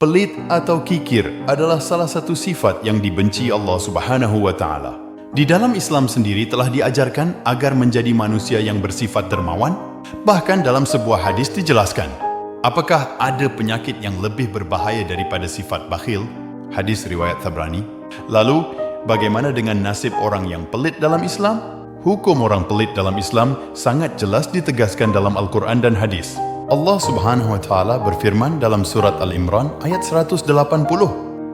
Pelit atau kikir adalah salah satu sifat yang dibenci Allah Subhanahu wa Ta'ala. Di dalam Islam sendiri telah diajarkan agar menjadi manusia yang bersifat dermawan. Bahkan dalam sebuah hadis dijelaskan, apakah ada penyakit yang lebih berbahaya daripada sifat bakhil? Hadis riwayat Tabrani. Lalu, bagaimana dengan nasib orang yang pelit dalam Islam? Hukum orang pelit dalam Islam sangat jelas ditegaskan dalam Al-Quran dan hadis. Allah Subhanahu wa Ta'ala berfirman dalam surat Al-Imran ayat 180,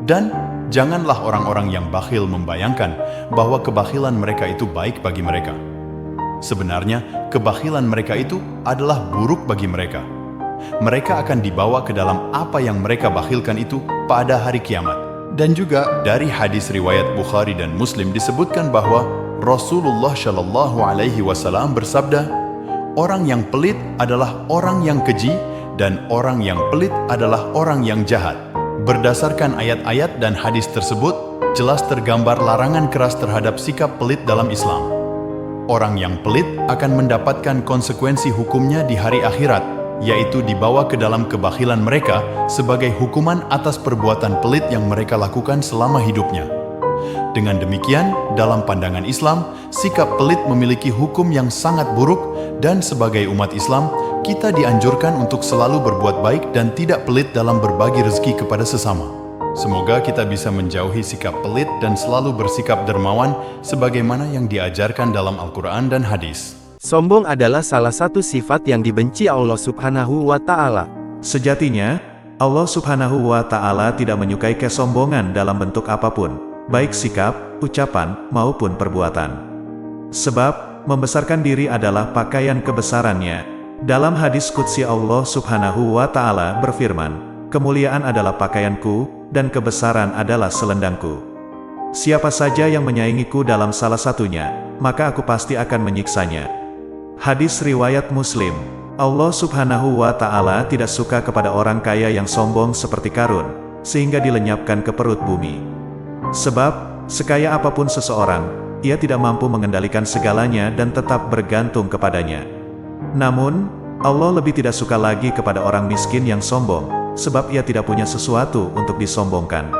dan janganlah orang-orang yang bakhil membayangkan bahwa kebakhilan mereka itu baik bagi mereka. Sebenarnya, kebakhilan mereka itu adalah buruk bagi mereka. Mereka akan dibawa ke dalam apa yang mereka bakhilkan itu pada hari kiamat. Dan juga dari hadis riwayat Bukhari dan Muslim disebutkan bahwa Rasulullah Shallallahu Alaihi Wasallam bersabda, orang yang pelit adalah orang yang keji dan orang yang pelit adalah orang yang jahat. Berdasarkan ayat-ayat dan hadis tersebut, jelas tergambar larangan keras terhadap sikap pelit dalam Islam. Orang yang pelit akan mendapatkan konsekuensi hukumnya di hari akhirat, yaitu dibawa ke dalam kebakhilan mereka sebagai hukuman atas perbuatan pelit yang mereka lakukan selama hidupnya. Dengan demikian, dalam pandangan Islam, sikap pelit memiliki hukum yang sangat buruk, dan sebagai umat Islam, kita dianjurkan untuk selalu berbuat baik dan tidak pelit dalam berbagi rezeki kepada sesama. Semoga kita bisa menjauhi sikap pelit dan selalu bersikap dermawan sebagaimana yang diajarkan dalam Al-Quran dan hadis. Sombong adalah salah satu sifat yang dibenci Allah Subhanahu wa Ta'ala. Sejatinya, Allah Subhanahu wa Ta'ala tidak menyukai kesombongan dalam bentuk apapun, baik sikap, ucapan, maupun perbuatan. Sebab, membesarkan diri adalah pakaian kebesarannya. Dalam hadis qudsi Allah Subhanahu wa Ta'ala berfirman, kemuliaan adalah pakaianku, dan kebesaran adalah selendangku. Siapa saja yang menyaingiku dalam salah satunya, maka aku pasti akan menyiksanya. Hadis riwayat Muslim. Allah Subhanahu wa Ta'ala tidak suka kepada orang kaya yang sombong seperti Qarun, sehingga dilenyapkan ke perut bumi. Sebab, sekaya apapun seseorang, ia tidak mampu mengendalikan segalanya dan tetap bergantung kepadanya. Namun, Allah lebih tidak suka lagi kepada orang miskin yang sombong, sebab ia tidak punya sesuatu untuk disombongkan.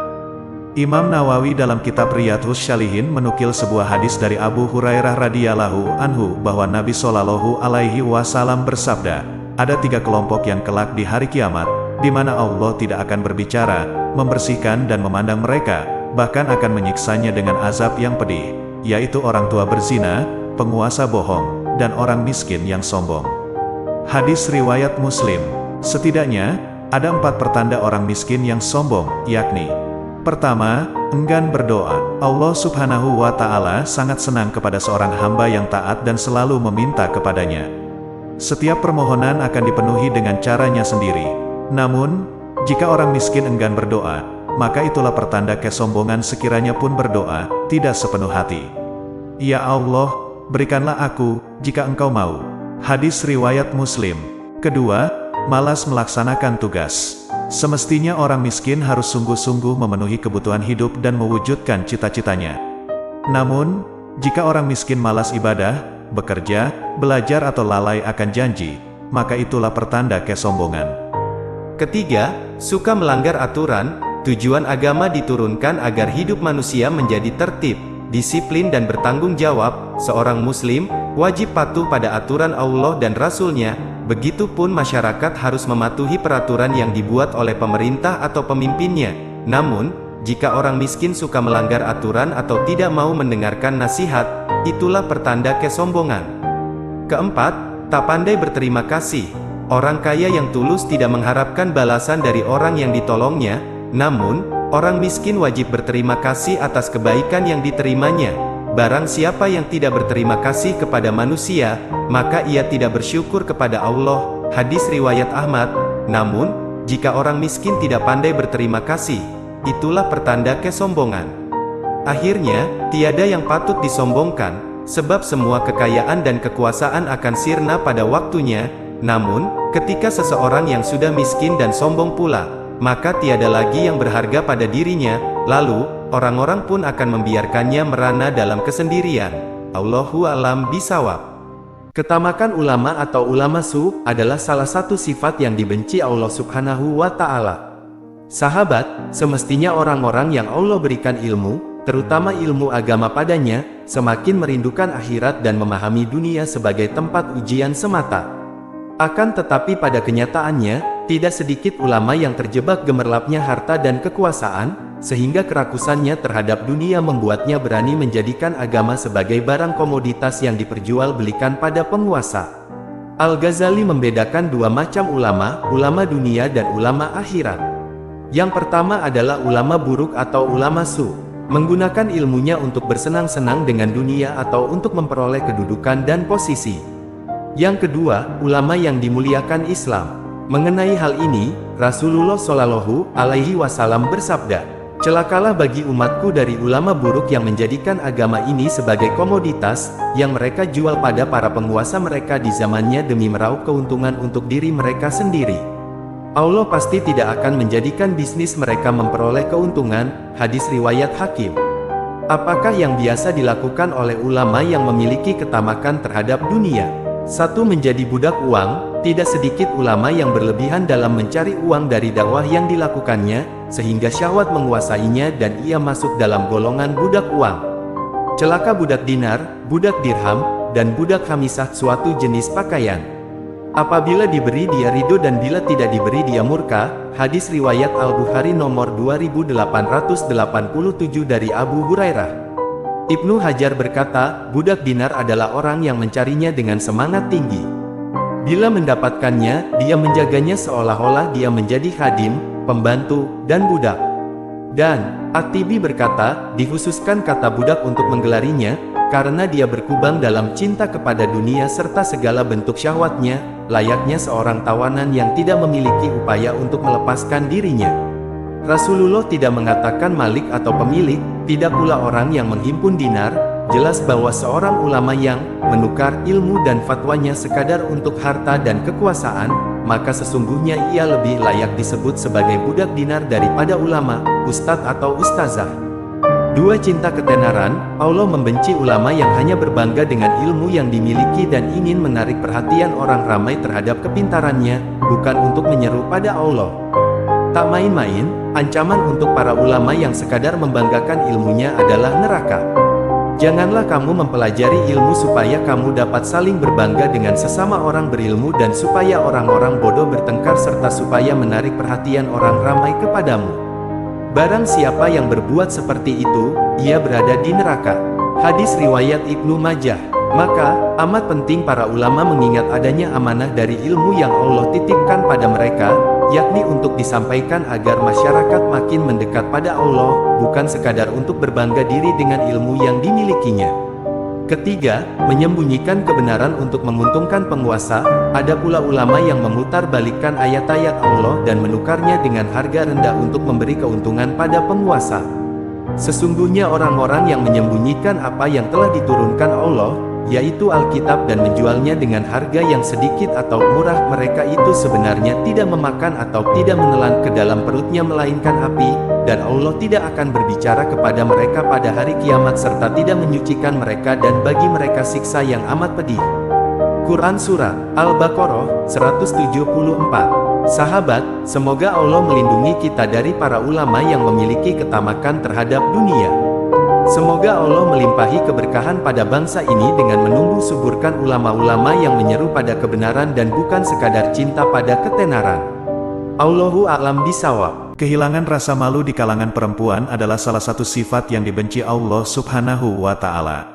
Imam Nawawi dalam kitab Riyadhus Shalihin menukil sebuah hadis dari Abu Hurairah radhiyallahu anhu bahwa Nabi Shallallahu Alaihi Wasallam bersabda, ada 3 kelompok yang kelak di hari kiamat, di mana Allah tidak akan berbicara, membersihkan dan memandang mereka, bahkan akan menyiksanya dengan azab yang pedih, yaitu orang tua berzina, penguasa bohong, dan orang miskin yang sombong. Hadis riwayat Muslim. Setidaknya, ada 4 pertanda orang miskin yang sombong, yakni: pertama, enggan berdoa. Allah Subhanahu wa Ta'ala sangat senang kepada seorang hamba yang taat dan selalu meminta kepadanya. Setiap permohonan akan dipenuhi dengan caranya sendiri. Namun, jika orang miskin enggan berdoa, maka itulah pertanda kesombongan sekiranya pun berdoa, tidak sepenuh hati. Ya Allah, berikanlah aku, jika engkau mau. Hadis riwayat Muslim. Kedua, malas melaksanakan tugas. Semestinya orang miskin harus sungguh-sungguh memenuhi kebutuhan hidup dan mewujudkan cita-citanya. Namun, jika orang miskin malas ibadah, bekerja, belajar atau lalai akan janji, maka itulah pertanda kesombongan. Ketiga, suka melanggar aturan. Tujuan agama diturunkan agar hidup manusia menjadi tertib, disiplin dan bertanggung jawab. Seorang muslim wajib patuh pada aturan Allah dan Rasul-Nya. Begitupun masyarakat harus mematuhi peraturan yang dibuat oleh pemerintah atau pemimpinnya. Namun, jika orang miskin suka melanggar aturan atau tidak mau mendengarkan nasihat, itulah pertanda kesombongan. Keempat, tak pandai berterima kasih. Orang kaya yang tulus tidak mengharapkan balasan dari orang yang ditolongnya. Namun, orang miskin wajib berterima kasih atas kebaikan yang diterimanya. Barang siapa yang tidak berterima kasih kepada manusia, maka ia tidak bersyukur kepada Allah. Hadis riwayat Ahmad. Namun, jika orang miskin tidak pandai berterima kasih, itulah pertanda kesombongan. Akhirnya, tiada yang patut disombongkan, sebab semua kekayaan dan kekuasaan akan sirna pada waktunya. Namun, ketika seseorang yang sudah miskin dan sombong pula, maka tiada lagi yang berharga pada dirinya, lalu, orang-orang pun akan membiarkannya merana dalam kesendirian. Allahu a'lam bishawab. Ketamakan ulama atau ulama su adalah salah satu sifat yang dibenci Allah Subhanahu wa Ta'ala. Sahabat, semestinya orang-orang yang Allah berikan ilmu, terutama ilmu agama padanya, semakin merindukan akhirat dan memahami dunia sebagai tempat ujian semata. Akan tetapi pada kenyataannya, tidak sedikit ulama yang terjebak gemerlapnya harta dan kekuasaan, sehingga kerakusannya terhadap dunia membuatnya berani menjadikan agama sebagai barang komoditas yang diperjualbelikan pada penguasa. Al-Ghazali membedakan dua macam ulama, ulama dunia dan ulama akhirat. Yang pertama adalah ulama buruk atau ulama su, menggunakan ilmunya untuk bersenang-senang dengan dunia atau untuk memperoleh kedudukan dan posisi. Yang kedua, ulama yang dimuliakan Islam. Mengenai hal ini, Rasulullah Shallallahu Alaihi Wasallam bersabda, "Celakalah bagi umatku dari ulama buruk yang menjadikan agama ini sebagai komoditas, yang mereka jual pada para penguasa mereka di zamannya demi meraup keuntungan untuk diri mereka sendiri. Allah pasti tidak akan menjadikan bisnis mereka memperoleh keuntungan." Hadis riwayat Hakim. Apakah yang biasa dilakukan oleh ulama yang memiliki ketamakan terhadap dunia? 1. Menjadi budak uang. Tidak sedikit ulama yang berlebihan dalam mencari uang dari dakwah yang dilakukannya, sehingga syahwat menguasainya dan ia masuk dalam golongan budak uang. Celaka budak dinar, budak dirham, dan budak khamisah, suatu jenis pakaian. Apabila diberi dia ridho dan bila tidak diberi dia murka. Hadis riwayat Al-Bukhari nomor 2887 dari Abu Hurairah. Ibnu Hajar berkata, budak dinar adalah orang yang mencarinya dengan semangat tinggi. Bila mendapatkannya, dia menjaganya seolah-olah dia menjadi khadim, pembantu, dan budak. Dan At-Tibi berkata, dikhususkan kata budak untuk menggelarinya, karena dia berkubang dalam cinta kepada dunia serta segala bentuk syahwatnya, layaknya seorang tawanan yang tidak memiliki upaya untuk melepaskan dirinya. Rasulullah tidak mengatakan malik atau pemilik, tidak pula orang yang menghimpun dinar. Jelas bahwa seorang ulama yang menukar ilmu dan fatwanya sekadar untuk harta dan kekuasaan, maka sesungguhnya ia lebih layak disebut sebagai budak dinar daripada ulama, ustadz atau ustazah. 2. Cinta ketenaran. Allah membenci ulama yang hanya berbangga dengan ilmu yang dimiliki dan ingin menarik perhatian orang ramai terhadap kepintarannya, bukan untuk menyeru pada Allah. Tak main-main, ancaman untuk para ulama yang sekadar membanggakan ilmunya adalah neraka. Janganlah kamu mempelajari ilmu supaya kamu dapat saling berbangga dengan sesama orang berilmu dan supaya orang-orang bodoh bertengkar serta supaya menarik perhatian orang ramai kepadamu. Barang siapa yang berbuat seperti itu, ia berada di neraka. Hadis riwayat Ibnu Majah. Maka, amat penting para ulama mengingat adanya amanah dari ilmu yang Allah titipkan pada mereka, yakni untuk disampaikan agar masyarakat makin mendekat pada Allah, bukan sekadar untuk berbangga diri dengan ilmu yang dimilikinya. Ketiga, menyembunyikan kebenaran untuk menguntungkan penguasa. Ada pula ulama yang memutarbalikkan ayat-ayat Allah dan menukarnya dengan harga rendah untuk memberi keuntungan pada penguasa. Sesungguhnya orang-orang yang menyembunyikan apa yang telah diturunkan Allah, yaitu Alkitab, dan menjualnya dengan harga yang sedikit atau murah, mereka itu sebenarnya tidak memakan atau tidak menelan ke dalam perutnya melainkan api, dan Allah tidak akan berbicara kepada mereka pada hari kiamat serta tidak menyucikan mereka, dan bagi mereka siksa yang amat pedih. Quran Surah Al-Baqarah 174. Sahabat, semoga Allah melindungi kita dari para ulama yang memiliki ketamakan terhadap dunia. Semoga Allah melimpahi keberkahan pada bangsa ini dengan menumbuh suburkan ulama-ulama yang menyeru pada kebenaran dan bukan sekadar cinta pada ketenaran. Allahu a'lam bishawab. Kehilangan rasa malu di kalangan perempuan adalah salah satu sifat yang dibenci Allah Subhanahu wa Ta'ala.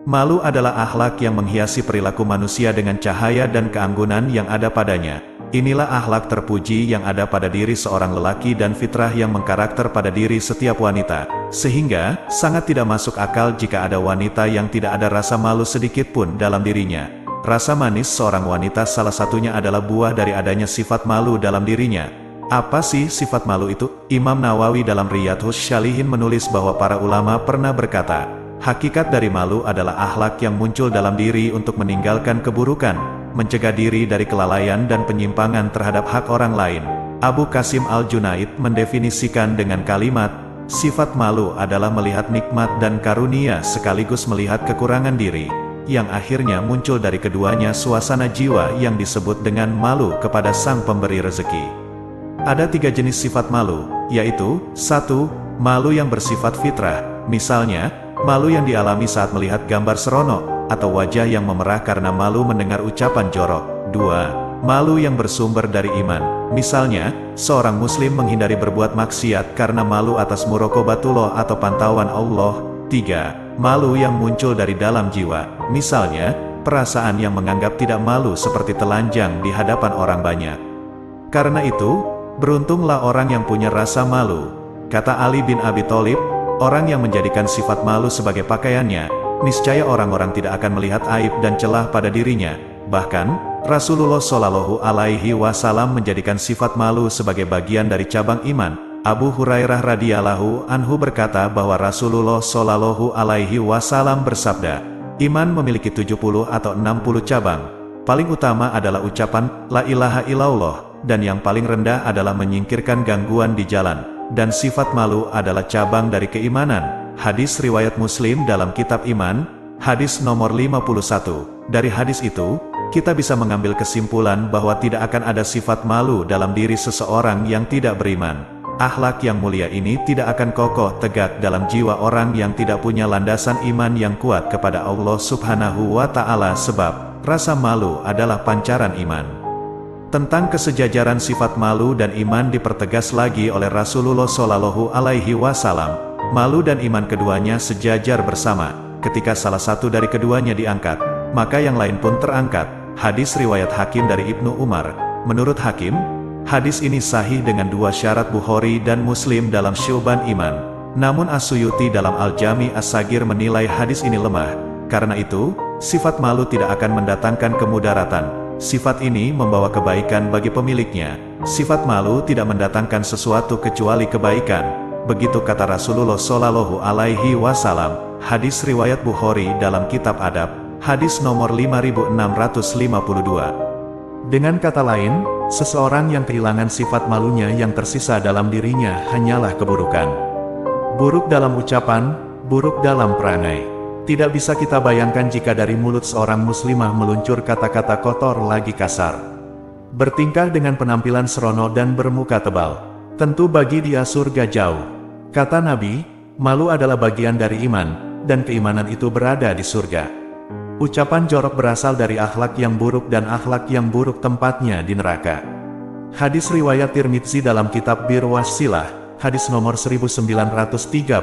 Malu adalah akhlak yang menghiasi perilaku manusia dengan cahaya dan keanggunan yang ada padanya. Inilah akhlak terpuji yang ada pada diri seorang lelaki dan fitrah yang mengkarakter pada diri setiap wanita. Sehingga, sangat tidak masuk akal jika ada wanita yang tidak ada rasa malu sedikit pun dalam dirinya. Rasa manis seorang wanita salah satunya adalah buah dari adanya sifat malu dalam dirinya. Apa sih sifat malu itu? Imam Nawawi dalam Riyadhus Shalihin menulis bahwa para ulama pernah berkata, hakikat dari malu adalah akhlak yang muncul dalam diri untuk meninggalkan keburukan, mencegah diri dari kelalaian dan penyimpangan terhadap hak orang lain. Abu Qasim Al-Junaid mendefinisikan dengan kalimat, sifat malu adalah melihat nikmat dan karunia sekaligus melihat kekurangan diri, yang akhirnya muncul dari keduanya suasana jiwa yang disebut dengan malu kepada sang pemberi rezeki. Ada 3 jenis sifat malu, yaitu 1. Malu yang bersifat fitrah, misalnya, malu yang dialami saat melihat gambar seronok, atau wajah yang memerah karena malu mendengar ucapan jorok. 2. Malu yang bersumber dari iman, misalnya, seorang muslim menghindari berbuat maksiat karena malu atas muraqabatullah atau pantauan Allah. 3. Malu yang muncul dari dalam jiwa, misalnya, perasaan yang menganggap tidak malu seperti telanjang di hadapan orang banyak. Karena itu, beruntunglah orang yang punya rasa malu. Kata Ali bin Abi Thalib, orang yang menjadikan sifat malu sebagai pakaiannya, niscaya orang-orang tidak akan melihat aib dan celah pada dirinya. Bahkan, Rasulullah Shallallahu Alaihi Wasallam menjadikan sifat malu sebagai bagian dari cabang iman. Abu Hurairah radhiyallahu anhu berkata bahwa Rasulullah Shallallahu Alaihi Wasallam bersabda, iman memiliki 70 atau 60 cabang. Paling utama adalah ucapan La ilaha illallah, dan yang paling rendah adalah menyingkirkan gangguan di jalan. Dan sifat malu adalah cabang dari keimanan. Hadis riwayat Muslim dalam kitab Iman, hadis nomor 51. Dari hadis itu, kita bisa mengambil kesimpulan bahwa tidak akan ada sifat malu dalam diri seseorang yang tidak beriman. Akhlak yang mulia ini tidak akan kokoh tegak dalam jiwa orang yang tidak punya landasan iman yang kuat kepada Allah Subhanahu wa Ta'ala, sebab rasa malu adalah pancaran iman. Tentang kesejajaran sifat malu dan iman dipertegas lagi oleh Rasulullah Shallallahu Alaihi Wasallam. Malu dan iman keduanya sejajar bersama. Ketika salah satu dari keduanya diangkat, maka yang lain pun terangkat. Hadis riwayat Hakim dari Ibnu Umar. Menurut Hakim, hadis ini sahih dengan 2 syarat Bukhari dan Muslim dalam Syu'ban Iman. Namun As-Suyuti dalam Al-Jami As-Sagir menilai hadis ini lemah. Karena itu, sifat malu tidak akan mendatangkan kemudaratan. Sifat ini membawa kebaikan bagi pemiliknya. Sifat malu tidak mendatangkan sesuatu kecuali kebaikan. Begitu kata Rasulullah Shallallahu Alaihi Wasallam. Hadis riwayat Bukhari dalam kitab Adab, hadis nomor 5652. Dengan kata lain, seseorang yang kehilangan sifat malunya yang tersisa dalam dirinya hanyalah keburukan. Buruk dalam ucapan, buruk dalam perangai. Tidak bisa kita bayangkan jika dari mulut seorang muslimah meluncur kata-kata kotor lagi kasar. Bertingkah dengan penampilan serono dan bermuka tebal. Tentu bagi dia surga jauh. Kata Nabi, malu adalah bagian dari iman, dan keimanan itu berada di surga. Ucapan jorok berasal dari akhlak yang buruk dan akhlak yang buruk tempatnya di neraka. Hadis riwayat Tirmidzi dalam kitab Bir Wasilah, hadis nomor 1932.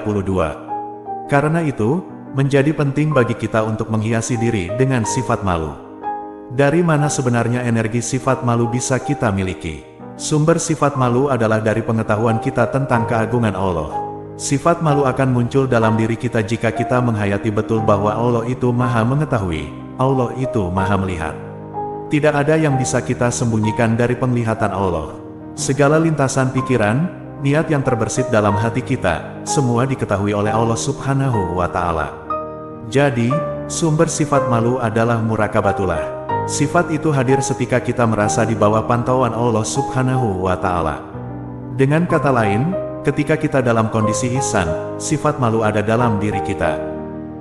Karena itu, menjadi penting bagi kita untuk menghiasi diri dengan sifat malu. Dari mana sebenarnya energi sifat malu bisa kita miliki? Sumber sifat malu adalah dari pengetahuan kita tentang keagungan Allah. Sifat malu akan muncul dalam diri kita jika kita menghayati betul bahwa Allah itu Maha Mengetahui, Allah itu Maha Melihat. Tidak ada yang bisa kita sembunyikan dari penglihatan Allah. Segala lintasan pikiran, niat yang terbersit dalam hati kita, semua diketahui oleh Allah Subhanahu wa Ta'ala. Jadi, sumber sifat malu adalah muraqabatullah. Sifat itu hadir ketika kita merasa di bawah pantauan Allah Subhanahu wa Ta'ala. Dengan kata lain, ketika kita dalam kondisi ihsan, sifat malu ada dalam diri kita.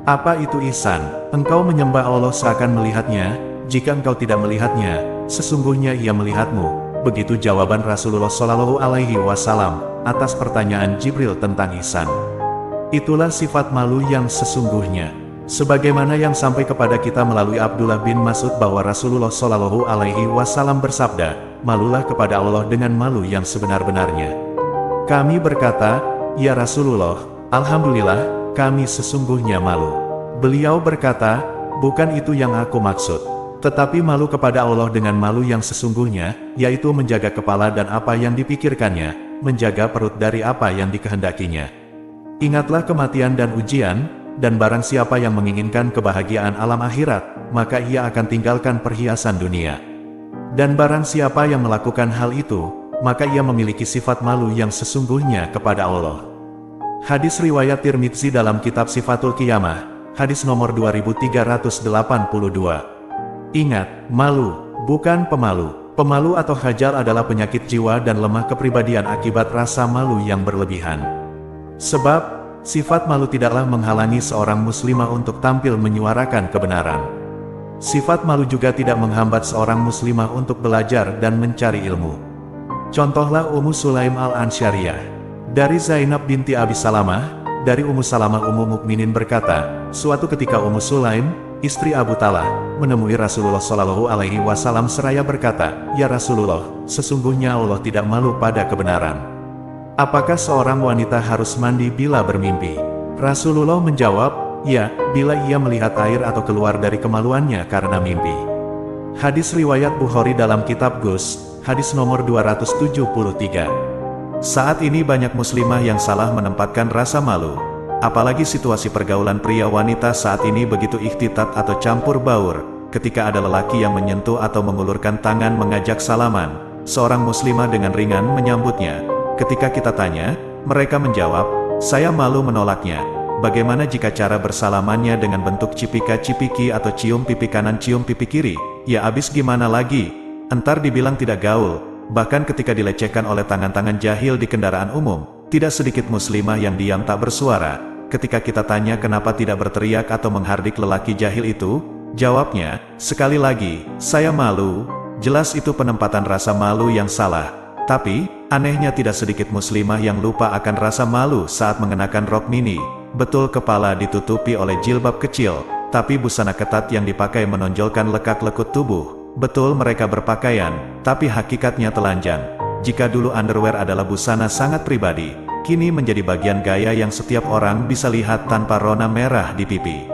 Apa itu ihsan? Engkau menyembah Allah seakan melihatnya. Jika engkau tidak melihatnya, sesungguhnya Ia melihatmu. Begitu jawaban Rasulullah Shallallahu Alaihi Wasallam atas pertanyaan Jibril tentang ihsan. Itulah sifat malu yang sesungguhnya. Sebagaimana yang sampai kepada kita melalui Abdullah bin Mas'ud bahwa Rasulullah Shallallahu Alaihi Wasallam bersabda, malulah kepada Allah dengan malu yang sebenar-benarnya. Kami berkata, ya Rasulullah, Alhamdulillah, kami sesungguhnya malu. Beliau berkata, bukan itu yang aku maksud. Tetapi malu kepada Allah dengan malu yang sesungguhnya, yaitu menjaga kepala dan apa yang dipikirkannya, menjaga perut dari apa yang dikehendakinya. Ingatlah kematian dan ujian, dan barang siapa yang menginginkan kebahagiaan alam akhirat, maka ia akan tinggalkan perhiasan dunia. Dan barang siapa yang melakukan hal itu, maka ia memiliki sifat malu yang sesungguhnya kepada Allah. Hadis riwayat Tirmidzi dalam kitab Sifatul Qiyamah, hadis nomor 2382. Ingat, malu, bukan pemalu. Pemalu atau khajal adalah penyakit jiwa dan lemah kepribadian akibat rasa malu yang berlebihan. Sebab, sifat malu tidaklah menghalangi seorang muslimah untuk tampil menyuarakan kebenaran. Sifat malu juga tidak menghambat seorang muslimah untuk belajar dan mencari ilmu. Contohlah Ummu Sulaim al-Ansyariyah. Dari Zainab binti Abi Salamah, dari Ummu Salamah Ummu Mukminin berkata, suatu ketika Ummu Sulaim, istri Abu Talha, menemui Rasulullah Shallallahu Alaihi Wasallam seraya berkata, "Ya Rasulullah, sesungguhnya Allah tidak malu pada kebenaran. Apakah seorang wanita harus mandi bila bermimpi?" Rasulullah menjawab, "Ya, bila ia melihat air atau keluar dari kemaluannya karena mimpi." Hadis riwayat Bukhari dalam kitab Ghusl, hadis nomor 273. Saat ini banyak muslimah yang salah menempatkan rasa malu. Apalagi situasi pergaulan pria wanita saat ini begitu ikhtitat atau campur baur, ketika ada lelaki yang menyentuh atau mengulurkan tangan mengajak salaman, seorang muslimah dengan ringan menyambutnya. Ketika kita tanya, mereka menjawab, "Saya malu menolaknya." Bagaimana jika cara bersalamannya dengan bentuk cipika-cipiki atau cium pipi kanan cium pipi kiri? Ya abis gimana lagi? Entar dibilang tidak gaul. Bahkan ketika dilecehkan oleh tangan-tangan jahil di kendaraan umum, tidak sedikit muslimah yang diam tak bersuara. Ketika kita tanya kenapa tidak berteriak atau menghardik lelaki jahil itu, jawabnya, "Sekali lagi, saya malu." Jelas itu penempatan rasa malu yang salah. Tapi, anehnya tidak sedikit muslimah yang lupa akan rasa malu saat mengenakan rok mini. Betul kepala ditutupi oleh jilbab kecil, tapi busana ketat yang dipakai menonjolkan lekak-lekuk tubuh. Betul mereka berpakaian, tapi hakikatnya telanjang. Jika dulu underwear adalah busana sangat pribadi, kini menjadi bagian gaya yang setiap orang bisa lihat tanpa rona merah di pipi.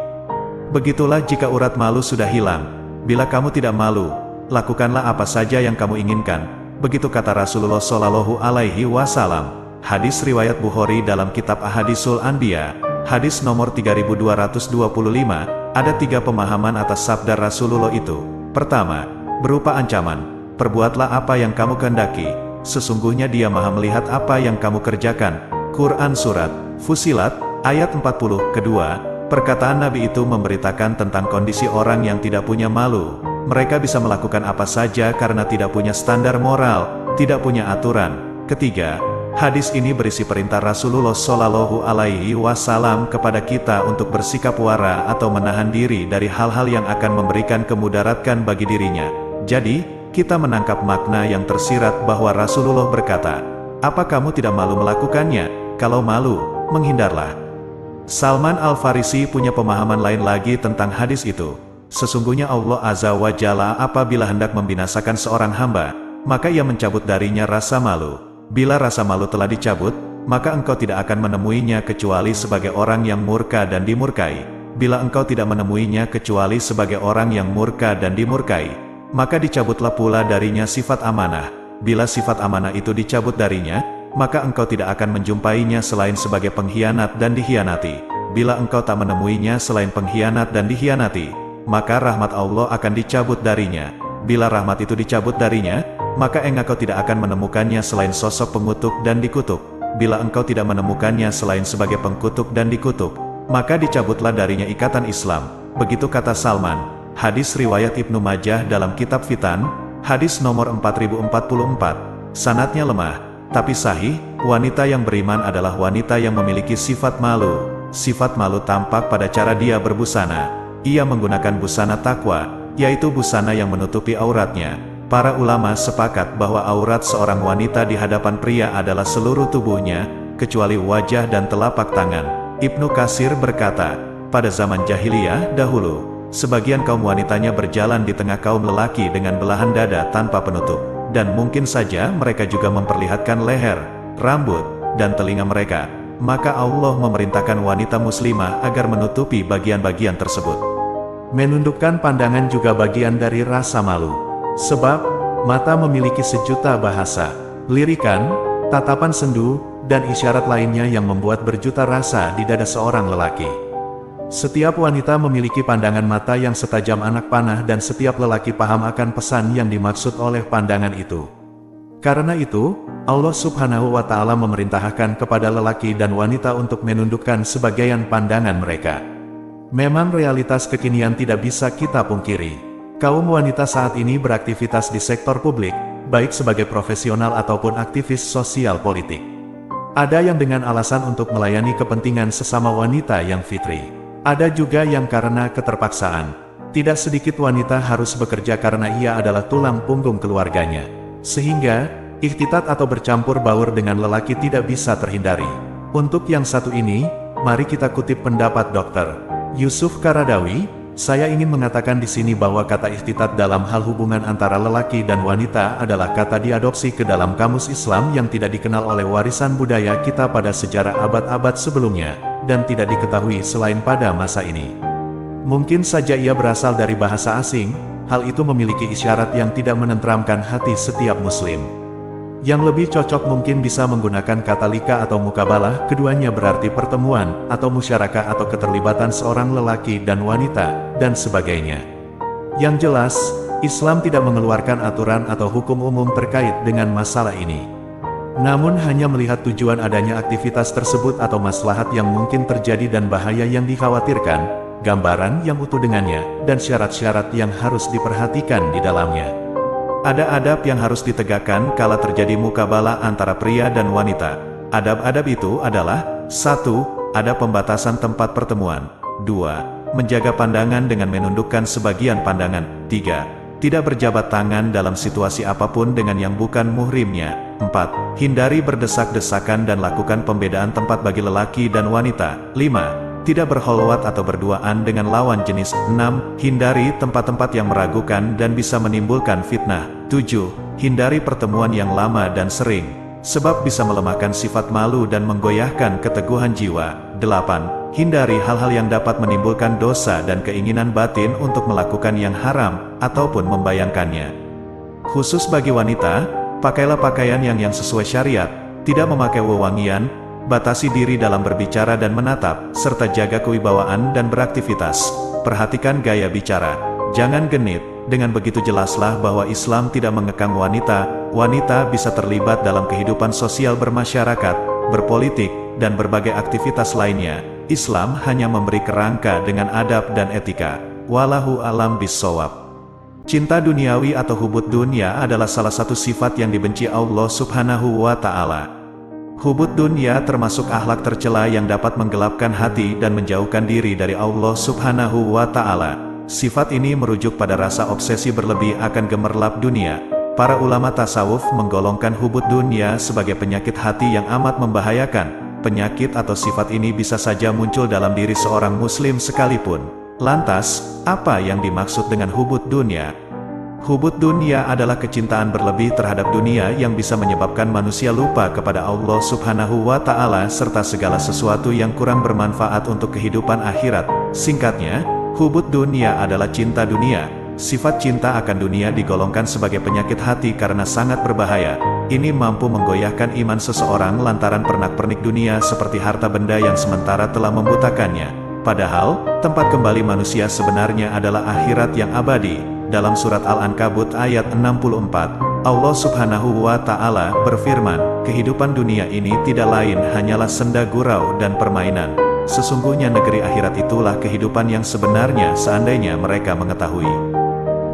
Begitulah jika urat malu sudah hilang. Bila kamu tidak malu, lakukanlah apa saja yang kamu inginkan. Begitu kata Rasulullah Shallallahu Alaihi Wasallam. Hadis riwayat Bukhari dalam kitab Ahadisul Anbiya, hadis nomor 3225, ada 3 pemahaman atas sabda Rasulullah itu. Pertama, berupa ancaman, perbuatlah apa yang kamu kehendaki, sesungguhnya Dia Maha melihat apa yang kamu kerjakan. Quran Surat Fusilat, ayat 40. Kedua, perkataan Nabi itu memberitakan tentang kondisi orang yang tidak punya malu. Mereka bisa melakukan apa saja karena tidak punya standar moral, tidak punya aturan. Ketiga, hadis ini berisi perintah Rasulullah Shallallahu Alaihi Wasallam kepada kita untuk bersikap wara atau menahan diri dari hal-hal yang akan memberikan kemudaratan bagi dirinya. Jadi, kita menangkap makna yang tersirat bahwa Rasulullah berkata, "Apa kamu tidak malu melakukannya? Kalau malu, menghindarlah." Salman Al-Farisi punya pemahaman lain lagi tentang hadis itu. Sesungguhnya Allah Azza wa Jalla apabila hendak membinasakan seorang hamba, maka Ia mencabut darinya rasa malu. Bila rasa malu telah dicabut, maka engkau tidak akan menemuinya kecuali sebagai orang yang murka dan dimurkai. Bila engkau tidak menemuinya kecuali sebagai orang yang murka dan dimurkai, maka dicabutlah pula darinya sifat amanah. Bila sifat amanah itu dicabut darinya, maka engkau tidak akan menjumpainya selain sebagai pengkhianat dan dikhianati. Bila engkau tak menemuinya selain pengkhianat dan dikhianati, maka rahmat Allah akan dicabut darinya. Bila rahmat itu dicabut darinya, maka engkau tidak akan menemukannya selain sosok pengutuk dan dikutuk. Bila engkau tidak menemukannya selain sebagai pengkutuk dan dikutuk, maka dicabutlah darinya ikatan Islam. Begitu kata Salman. Hadis riwayat Ibnu Majah dalam kitab Fitan, hadis nomor 4044. Sanadnya lemah, tapi sahih. Wanita yang beriman adalah wanita yang memiliki sifat malu. Sifat malu tampak pada cara dia berbusana. Ia menggunakan busana takwa, yaitu busana yang menutupi auratnya. Para ulama sepakat bahwa aurat seorang wanita di hadapan pria adalah seluruh tubuhnya, kecuali wajah dan telapak tangan. Ibnu Katsir berkata, pada zaman jahiliyah dahulu, sebagian kaum wanitanya berjalan di tengah kaum lelaki dengan belahan dada tanpa penutup. Dan mungkin saja mereka juga memperlihatkan leher, rambut, dan telinga mereka. Maka Allah memerintahkan wanita muslimah agar menutupi bagian-bagian tersebut. Menundukkan pandangan juga bagian dari rasa malu. Sebab, mata memiliki sejuta bahasa, lirikan, tatapan sendu, dan isyarat lainnya yang membuat berjuta rasa di dada seorang lelaki. Setiap wanita memiliki pandangan mata yang setajam anak panah dan setiap lelaki paham akan pesan yang dimaksud oleh pandangan itu. Karena itu, Allah Subhanahu wa Ta'ala memerintahkan kepada lelaki dan wanita untuk menundukkan sebagian pandangan mereka. Memang realitas kekinian tidak bisa kita pungkiri. Kaum wanita saat ini beraktivitas di sektor publik, baik sebagai profesional ataupun aktivis sosial politik. Ada yang dengan alasan untuk melayani kepentingan sesama wanita yang fitri. Ada juga yang karena keterpaksaan. Tidak sedikit wanita harus bekerja karena ia adalah tulang punggung keluarganya. Sehingga, ikhtitat atau bercampur baur dengan lelaki tidak bisa terhindari. Untuk yang satu ini, mari kita kutip pendapat Dr. Yusuf Karadawi. Saya ingin mengatakan di sini bahwa kata ikhtitat dalam hal hubungan antara lelaki dan wanita adalah kata diadopsi ke dalam kamus Islam yang tidak dikenal oleh warisan budaya kita pada sejarah abad-abad sebelumnya, dan tidak diketahui selain pada masa ini. Mungkin saja ia berasal dari bahasa asing, hal itu memiliki isyarat yang tidak menenteramkan hati setiap muslim. Yang lebih cocok mungkin bisa menggunakan kata lika atau mukabalah, keduanya berarti pertemuan, atau musyarakah atau keterlibatan seorang lelaki dan wanita, dan sebagainya. Yang jelas, Islam tidak mengeluarkan aturan atau hukum umum terkait dengan masalah ini. Namun hanya melihat tujuan adanya aktivitas tersebut atau maslahat yang mungkin terjadi dan bahaya yang dikhawatirkan, gambaran yang utuh dengannya, dan syarat-syarat yang harus diperhatikan di dalamnya. Ada adab yang harus ditegakkan kala terjadi mukabalah antara pria dan wanita. Adab-adab itu adalah: 1. Ada pembatasan tempat pertemuan. 2. Menjaga pandangan dengan menundukkan sebagian pandangan. 3. Tidak berjabat tangan dalam situasi apapun dengan yang bukan muhrimnya. 4. Hindari berdesak-desakan dan lakukan pembedaan tempat bagi lelaki dan wanita. 5. Tidak berkholwat atau berduaan dengan lawan jenis. 6. Hindari tempat-tempat yang meragukan dan bisa menimbulkan fitnah. 7. Hindari pertemuan yang lama dan sering, sebab bisa melemahkan sifat malu dan menggoyahkan keteguhan jiwa. 8. Hindari hal-hal yang dapat menimbulkan dosa dan keinginan batin untuk melakukan yang haram, ataupun membayangkannya. Khusus bagi wanita, pakailah pakaian yang sesuai syariat, tidak memakai wewangian, batasi diri dalam berbicara dan menatap, serta jaga kewibawaan dan beraktivitas. Perhatikan gaya bicara, jangan genit. Dengan begitu jelaslah bahwa Islam tidak mengekang wanita. Wanita bisa terlibat dalam kehidupan sosial bermasyarakat, berpolitik, dan berbagai aktivitas lainnya. Islam hanya memberi kerangka dengan adab dan etika. Wallahu a'lam bishawab. Cinta duniawi atau hubud dunia adalah salah satu sifat yang dibenci Allah Subhanahu wa Ta'ala. Hubud dunia termasuk akhlak tercela yang dapat menggelapkan hati dan menjauhkan diri dari Allah Subhanahu wa Ta'ala. Sifat ini merujuk pada rasa obsesi berlebih akan gemerlap dunia. Para ulama tasawuf menggolongkan hubud dunia sebagai penyakit hati yang amat membahayakan. Penyakit atau sifat ini bisa saja muncul dalam diri seorang muslim sekalipun. Lantas, apa yang dimaksud dengan hubud dunia? Hubud dunia adalah kecintaan berlebih terhadap dunia yang bisa menyebabkan manusia lupa kepada Allah Subhanahu wa Ta'ala serta segala sesuatu yang kurang bermanfaat untuk kehidupan akhirat. Singkatnya, hubud dunia adalah cinta dunia. Sifat cinta akan dunia digolongkan sebagai penyakit hati karena sangat berbahaya. Ini mampu menggoyahkan iman seseorang lantaran pernak-pernik dunia seperti harta benda yang sementara telah membutakannya. Padahal, tempat kembali manusia sebenarnya adalah akhirat yang abadi. Dalam surat Al-Ankabut ayat 64, Allah Subhanahu wa Ta'ala berfirman, kehidupan dunia ini tidak lain hanyalah senda gurau dan permainan. Sesungguhnya negeri akhirat itulah kehidupan yang sebenarnya seandainya mereka mengetahui.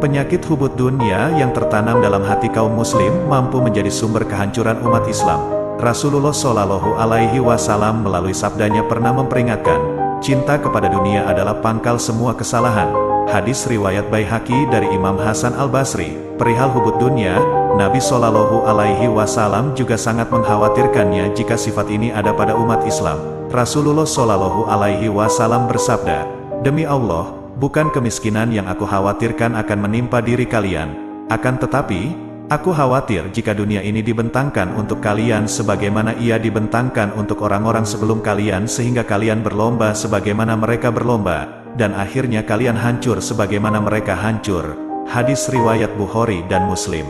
Penyakit hubud dunia yang tertanam dalam hati kaum muslim mampu menjadi sumber kehancuran umat Islam. Rasulullah Shallallahu Alaihi Wasallam melalui sabdanya pernah memperingatkan, cinta kepada dunia adalah pangkal semua kesalahan. Hadis riwayat Baihaqi dari Imam Hasan Al-Basri. Perihal hubud dunia, Nabi Shallallahu Alaihi Wasallam juga sangat mengkhawatirkannya jika sifat ini ada pada umat Islam. Rasulullah Shallallahu Alaihi Wasallam bersabda, demi Allah, bukan kemiskinan yang aku khawatirkan akan menimpa diri kalian. Akan tetapi, aku khawatir jika dunia ini dibentangkan untuk kalian sebagaimana ia dibentangkan untuk orang-orang sebelum kalian sehingga kalian berlomba sebagaimana mereka berlomba. Dan akhirnya kalian hancur sebagaimana mereka hancur. Hadis riwayat Bukhari dan Muslim.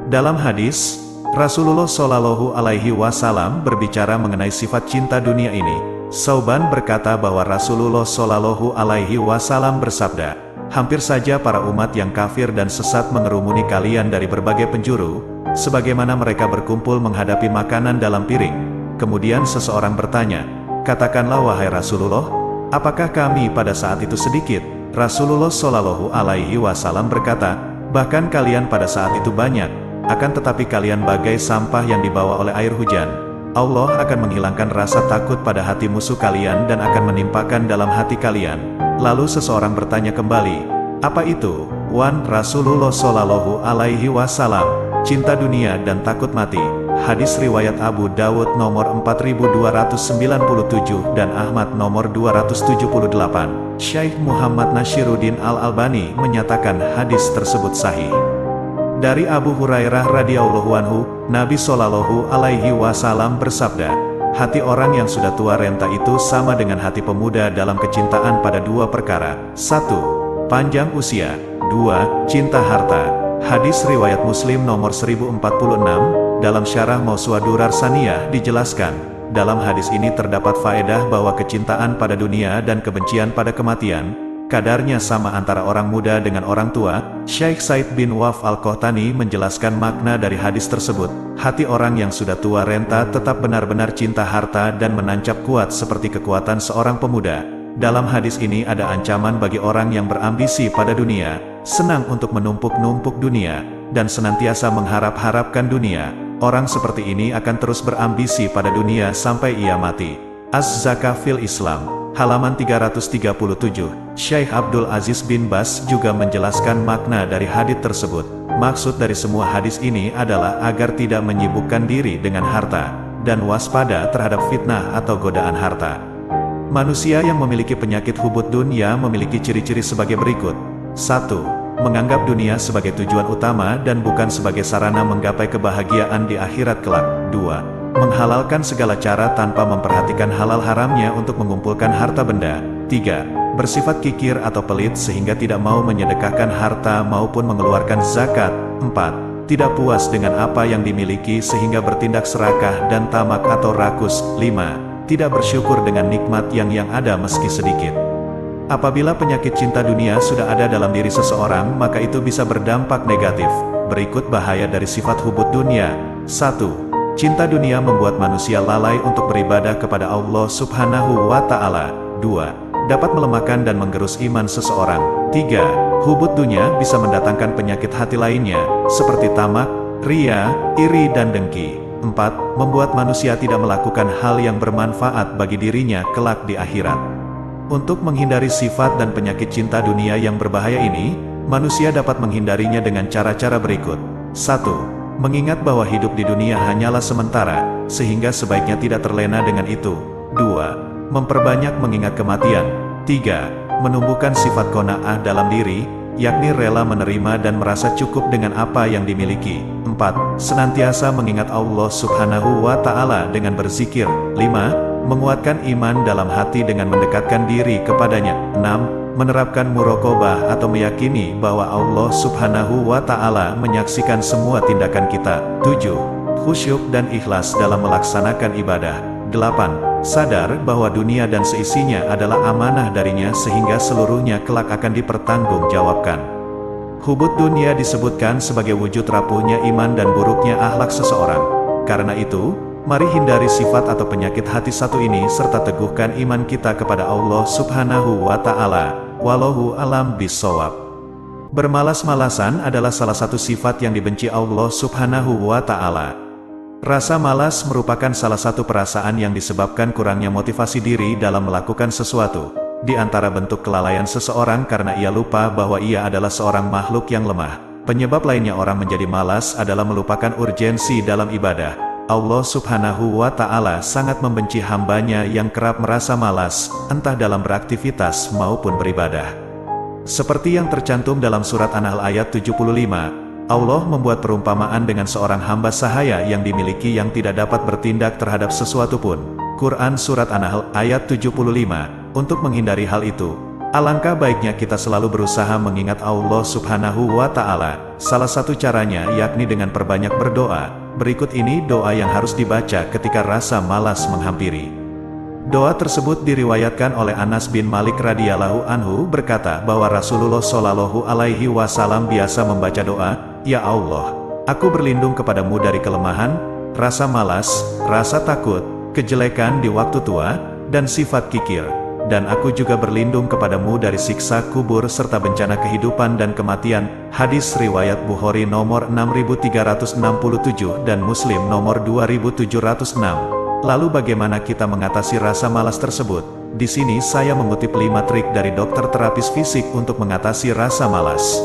Dalam hadis, Rasulullah Shallallahu Alaihi Wasallam berbicara mengenai sifat cinta dunia ini. Sauban berkata bahwa Rasulullah Shallallahu Alaihi Wasallam bersabda, hampir saja para umat yang kafir dan sesat mengerumuni kalian dari berbagai penjuru, sebagaimana mereka berkumpul menghadapi makanan dalam piring. Kemudian seseorang bertanya, katakanlah wahai Rasulullah, apakah kami pada saat itu sedikit? Rasulullah Shallallahu Alaihi Wasallam berkata, bahkan kalian pada saat itu banyak, akan tetapi kalian bagai sampah yang dibawa oleh air hujan. Allah akan menghilangkan rasa takut pada hati musuh kalian dan akan menimpakan dalam hati kalian. Lalu seseorang bertanya kembali, apa itu? Wan Rasulullah Shallallahu Alaihi Wasallam, cinta dunia dan takut mati. Hadis riwayat Abu Dawud nomor 4297 dan Ahmad nomor 278. Syekh Muhammad Nashiruddin Al-Albani menyatakan hadis tersebut sahih. Dari Abu Hurairah radhiyallahu anhu, Nabi Shallallahu alaihi wasallam bersabda, hati orang yang sudah tua renta itu sama dengan hati pemuda dalam kecintaan pada dua perkara. 1. Panjang usia. 2. Cinta harta. Hadis riwayat Muslim nomor 1046, dalam syarah Mawsu'ah Durar Saniyah dijelaskan, dalam hadis ini terdapat faedah bahwa kecintaan pada dunia dan kebencian pada kematian, kadarnya sama antara orang muda dengan orang tua. Syekh Said bin Waf Al-Qahtani menjelaskan makna dari hadis tersebut. Hati orang yang sudah tua renta tetap benar-benar cinta harta dan menancap kuat seperti kekuatan seorang pemuda. Dalam hadis ini ada ancaman bagi orang yang berambisi pada dunia, senang untuk menumpuk-numpuk dunia, dan senantiasa mengharap-harapkan dunia. Orang seperti ini akan terus berambisi pada dunia sampai ia mati. Az-Zakah fil Islam, halaman 337. Syekh Abdul Aziz bin Bas juga menjelaskan makna dari hadits tersebut. Maksud dari semua hadis ini adalah agar tidak menyibukkan diri dengan harta, dan waspada terhadap fitnah atau godaan harta. Manusia yang memiliki penyakit hubud dunya memiliki ciri-ciri sebagai berikut. 1. Menganggap dunia sebagai tujuan utama dan bukan sebagai sarana menggapai kebahagiaan di akhirat kelak. 2. Menghalalkan segala cara tanpa memperhatikan halal haramnya untuk mengumpulkan harta benda. 3. Bersifat kikir atau pelit sehingga tidak mau menyedekahkan harta maupun mengeluarkan zakat. 4. Tidak puas dengan apa yang dimiliki sehingga bertindak serakah dan tamak atau rakus. 5. Tidak bersyukur dengan nikmat yang ada meski sedikit. Apabila penyakit cinta dunia sudah ada dalam diri seseorang, maka itu bisa berdampak negatif. Berikut bahaya dari sifat hubud dunia. 1. Cinta dunia membuat manusia lalai untuk beribadah kepada Allah Subhanahu wa Ta'ala. 2. Dapat melemahkan dan menggerus iman seseorang. 3. Hubud dunia bisa mendatangkan penyakit hati lainnya, seperti tamak, ria, iri dan dengki. 4. Membuat manusia tidak melakukan hal yang bermanfaat bagi dirinya kelak di akhirat. Untuk menghindari sifat dan penyakit cinta dunia yang berbahaya ini, manusia dapat menghindarinya dengan cara-cara berikut. 1. Mengingat bahwa hidup di dunia hanyalah sementara, sehingga sebaiknya tidak terlena dengan itu. 2. Memperbanyak mengingat kematian. 3. Menumbuhkan sifat qanaah dalam diri, yakni rela menerima dan merasa cukup dengan apa yang dimiliki. 4. Senantiasa mengingat Allah Subhanahu wa Ta'ala dengan berzikir. 5. Menguatkan iman dalam hati dengan mendekatkan diri kepadanya. 6. Menerapkan muraqabah atau meyakini bahwa Allah Subhanahu wa Ta'ala menyaksikan semua tindakan kita. 7. Khusyuk dan ikhlas dalam melaksanakan ibadah. 8. Sadar bahwa dunia dan seisinya adalah amanah darinya sehingga seluruhnya kelak akan dipertanggungjawabkan. Hubud dunia disebutkan sebagai wujud rapuhnya iman dan buruknya akhlak seseorang. Karena itu, mari hindari sifat atau penyakit hati satu ini serta teguhkan iman kita kepada Allah Subhanahu wa Ta'ala. Wallahu alam bissawab. Bermalas-malasan adalah salah satu sifat yang dibenci Allah Subhanahu wa Ta'ala. Rasa malas merupakan salah satu perasaan yang disebabkan kurangnya motivasi diri dalam melakukan sesuatu. Di antara bentuk kelalaian seseorang karena ia lupa bahwa ia adalah seorang makhluk yang lemah. Penyebab lainnya orang menjadi malas adalah melupakan urgensi dalam ibadah. Allah Subhanahu wa Ta'ala sangat membenci hambanya yang kerap merasa malas, entah dalam beraktivitas maupun beribadah. Seperti yang tercantum dalam surat An-Nahl ayat 75, Allah membuat perumpamaan dengan seorang hamba sahaya yang dimiliki yang tidak dapat bertindak terhadap sesuatu pun. Quran Surat An-Nahl ayat 75. Untuk menghindari hal itu, alangkah baiknya kita selalu berusaha mengingat Allah Subhanahu wa Ta'ala. Salah satu caranya yakni dengan perbanyak berdoa. Berikut ini doa yang harus dibaca ketika rasa malas menghampiri. Doa tersebut diriwayatkan oleh Anas bin Malik radhiyallahu anhu berkata bahwa Rasulullah Shallallahu alaihi wasallam biasa membaca doa, "Ya Allah, aku berlindung kepadamu dari kelemahan, rasa malas, rasa takut, kejelekan di waktu tua, dan sifat kikir. Dan aku juga berlindung kepadamu dari siksa kubur serta bencana kehidupan dan kematian." Hadis riwayat Bukhari nomor 6367 dan Muslim nomor 2706. Lalu bagaimana kita mengatasi rasa malas tersebut? Di sini saya mengutip 5 trik dari dokter terapis fisik untuk mengatasi rasa malas.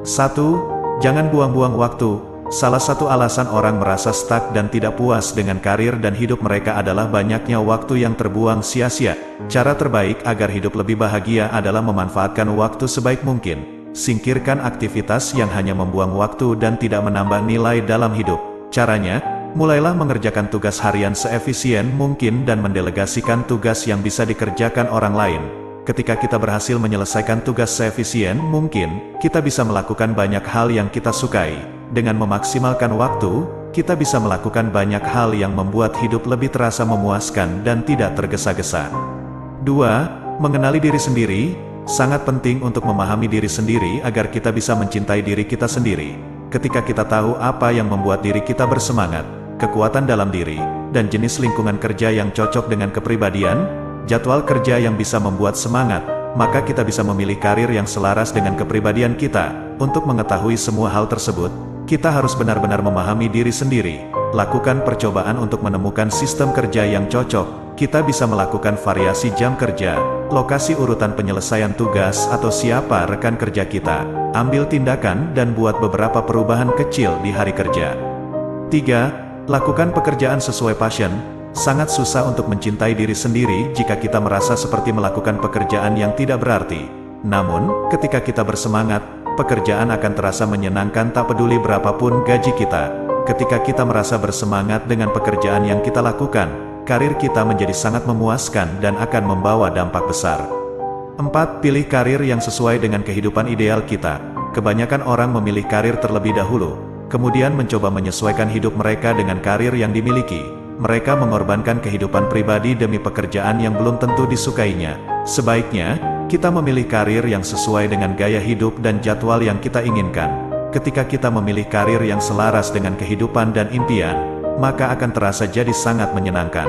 1. Jangan buang-buang waktu. Salah satu alasan orang merasa stuck dan tidak puas dengan karir dan hidup mereka adalah banyaknya waktu yang terbuang sia-sia. Cara terbaik agar hidup lebih bahagia adalah memanfaatkan waktu sebaik mungkin. Singkirkan aktivitas yang hanya membuang waktu dan tidak menambah nilai dalam hidup. Caranya, mulailah mengerjakan tugas harian seefisien mungkin dan mendelegasikan tugas yang bisa dikerjakan orang lain. Ketika kita berhasil menyelesaikan tugas seefisien mungkin, kita bisa melakukan banyak hal yang kita sukai. Dengan memaksimalkan waktu, kita bisa melakukan banyak hal yang membuat hidup lebih terasa memuaskan dan tidak tergesa-gesa. 2. Mengenali diri sendiri. Sangat penting untuk memahami diri sendiri agar kita bisa mencintai diri kita sendiri. Ketika kita tahu apa yang membuat diri kita bersemangat, kekuatan dalam diri, dan jenis lingkungan kerja yang cocok dengan kepribadian, jadwal kerja yang bisa membuat semangat, maka kita bisa memilih karir yang selaras dengan kepribadian kita. Untuk mengetahui semua hal tersebut, kita harus benar-benar memahami diri sendiri. Lakukan percobaan untuk menemukan sistem kerja yang cocok. Kita bisa melakukan variasi jam kerja, lokasi urutan penyelesaian tugas atau siapa rekan kerja kita. Ambil tindakan dan buat beberapa perubahan kecil di hari kerja. 3. Lakukan pekerjaan sesuai passion. Sangat susah untuk mencintai diri sendiri jika kita merasa seperti melakukan pekerjaan yang tidak berarti. Namun, ketika kita bersemangat, pekerjaan akan terasa menyenangkan tak peduli berapapun gaji kita. Ketika kita merasa bersemangat dengan pekerjaan yang kita lakukan, karir kita menjadi sangat memuaskan dan akan membawa dampak besar. 4. Pilih karir yang sesuai dengan kehidupan ideal kita. Kebanyakan orang memilih karir terlebih dahulu, kemudian mencoba menyesuaikan hidup mereka dengan karir yang dimiliki. Mereka mengorbankan kehidupan pribadi demi pekerjaan yang belum tentu disukainya. Sebaiknya, kita memilih karir yang sesuai dengan gaya hidup dan jadwal yang kita inginkan. Ketika kita memilih karir yang selaras dengan kehidupan dan impian, maka akan terasa jadi sangat menyenangkan.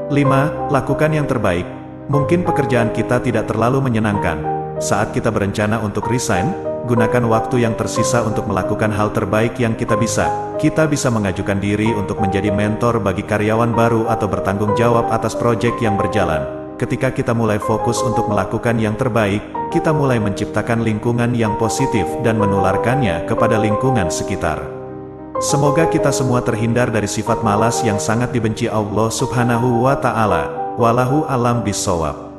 5. Lakukan yang terbaik. Mungkin pekerjaan kita tidak terlalu menyenangkan. Saat kita berencana untuk resign, gunakan waktu yang tersisa untuk melakukan hal terbaik yang kita bisa. Kita bisa mengajukan diri untuk menjadi mentor bagi karyawan baru atau bertanggung jawab atas proyek yang berjalan. Ketika kita mulai fokus untuk melakukan yang terbaik, kita mulai menciptakan lingkungan yang positif dan menularkannya kepada lingkungan sekitar. Semoga kita semua terhindar dari sifat malas yang sangat dibenci Allah Subhanahu wa Ta'ala. Wallahu alam bissawab.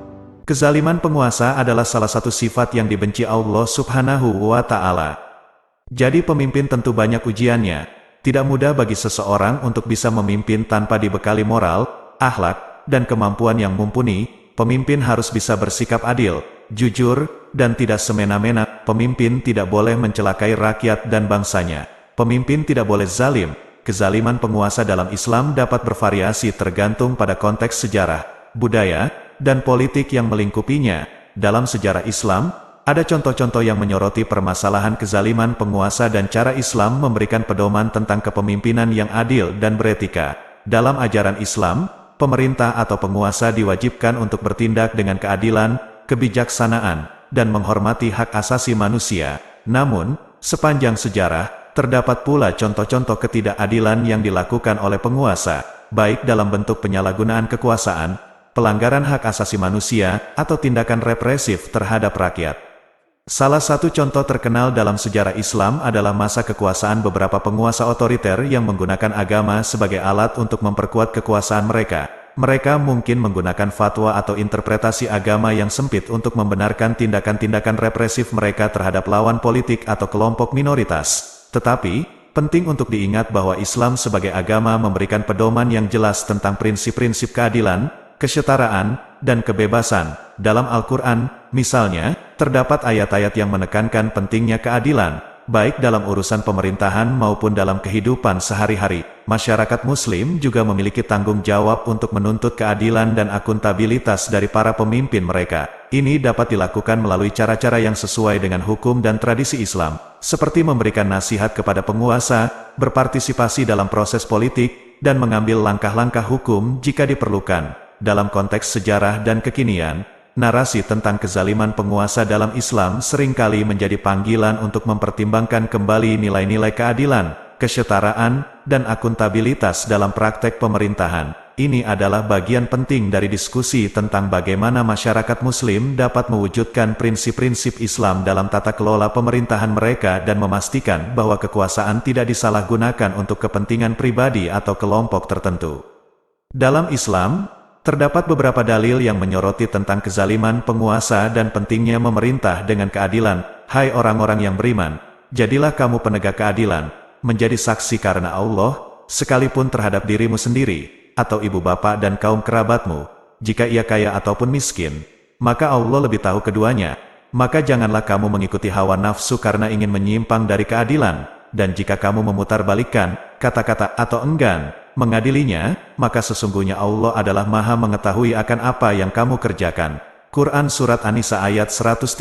Kezaliman penguasa adalah salah satu sifat yang dibenci Allah Subhanahu wa Ta'ala. Jadi pemimpin tentu banyak ujiannya. Tidak mudah bagi seseorang untuk bisa memimpin tanpa dibekali moral, akhlak, dan kemampuan yang mumpuni. Pemimpin harus bisa bersikap adil, jujur, dan tidak semena-mena. Pemimpin tidak boleh mencelakai rakyat dan bangsanya. Pemimpin tidak boleh zalim. Kezaliman penguasa dalam Islam dapat bervariasi tergantung pada konteks sejarah, budaya, dan politik yang melingkupinya. Dalam sejarah Islam, ada contoh-contoh yang menyoroti permasalahan kezaliman penguasa dan cara Islam memberikan pedoman tentang kepemimpinan yang adil dan beretika. Dalam ajaran Islam, pemerintah atau penguasa diwajibkan untuk bertindak dengan keadilan, kebijaksanaan, dan menghormati hak asasi manusia. Namun, sepanjang sejarah, terdapat pula contoh-contoh ketidakadilan yang dilakukan oleh penguasa, baik dalam bentuk penyalahgunaan kekuasaan, pelanggaran hak asasi manusia, atau tindakan represif terhadap rakyat. Salah satu contoh terkenal dalam sejarah Islam adalah masa kekuasaan beberapa penguasa otoriter yang menggunakan agama sebagai alat untuk memperkuat kekuasaan mereka. Mereka mungkin menggunakan fatwa atau interpretasi agama yang sempit untuk membenarkan tindakan-tindakan represif mereka terhadap lawan politik atau kelompok minoritas. Tetapi, penting untuk diingat bahwa Islam sebagai agama memberikan pedoman yang jelas tentang prinsip-prinsip keadilan, kesetaraan, dan kebebasan. Dalam Al-Quran, misalnya, terdapat ayat-ayat yang menekankan pentingnya keadilan, baik dalam urusan pemerintahan maupun dalam kehidupan sehari-hari. Masyarakat Muslim juga memiliki tanggung jawab untuk menuntut keadilan dan akuntabilitas dari para pemimpin mereka. Ini dapat dilakukan melalui cara-cara yang sesuai dengan hukum dan tradisi Islam, seperti memberikan nasihat kepada penguasa, berpartisipasi dalam proses politik, dan mengambil langkah-langkah hukum jika diperlukan. Dalam konteks sejarah dan kekinian, narasi tentang kezaliman penguasa dalam Islam seringkali menjadi panggilan untuk mempertimbangkan kembali nilai-nilai keadilan, kesetaraan, dan akuntabilitas dalam praktek pemerintahan. ini adalah bagian penting dari diskusi tentang bagaimana masyarakat Muslim dapat mewujudkan prinsip-prinsip Islam dalam tata kelola pemerintahan mereka dan memastikan bahwa kekuasaan tidak disalahgunakan untuk kepentingan pribadi atau kelompok tertentu. Dalam Islam, terdapat beberapa dalil yang menyoroti tentang kezaliman penguasa dan pentingnya memerintah dengan keadilan. Hai orang-orang yang beriman, jadilah kamu penegak keadilan, menjadi saksi karena Allah, sekalipun terhadap dirimu sendiri, atau ibu bapak dan kaum kerabatmu, jika ia kaya ataupun miskin, maka Allah lebih tahu keduanya. Maka janganlah kamu mengikuti hawa nafsu karena ingin menyimpang dari keadilan, dan jika kamu memutarbalikkan kata-kata atau enggan mengadilinya, maka sesungguhnya Allah adalah Maha mengetahui akan apa yang kamu kerjakan. Quran Surat An-Nisa ayat 135.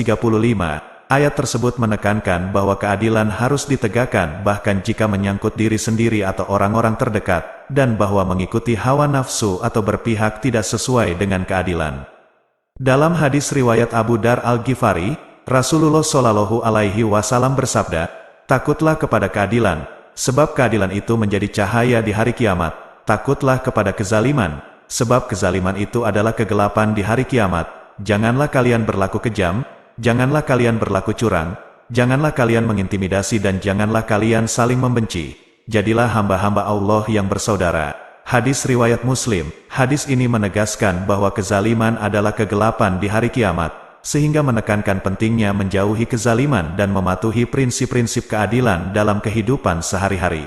Ayat tersebut menekankan bahwa keadilan harus ditegakkan bahkan jika menyangkut diri sendiri atau orang-orang terdekat, dan bahwa mengikuti hawa nafsu atau berpihak tidak sesuai dengan keadilan. Dalam hadis riwayat Abu Dar Al-Ghifari, Rasulullah Shallallahu Alaihi Wasallam bersabda, "Takutlah kepada keadilan, sebab keadilan itu menjadi cahaya di hari kiamat. Takutlah kepada kezaliman, sebab kezaliman itu adalah kegelapan di hari kiamat. Janganlah kalian berlaku kejam, janganlah kalian berlaku curang, janganlah kalian mengintimidasi dan janganlah kalian saling membenci. Jadilah hamba-hamba Allah yang bersaudara." Hadis riwayat Muslim. Hadis ini menegaskan bahwa kezaliman adalah kegelapan di hari kiamat, sehingga menekankan pentingnya menjauhi kezaliman dan mematuhi prinsip-prinsip keadilan dalam kehidupan sehari-hari.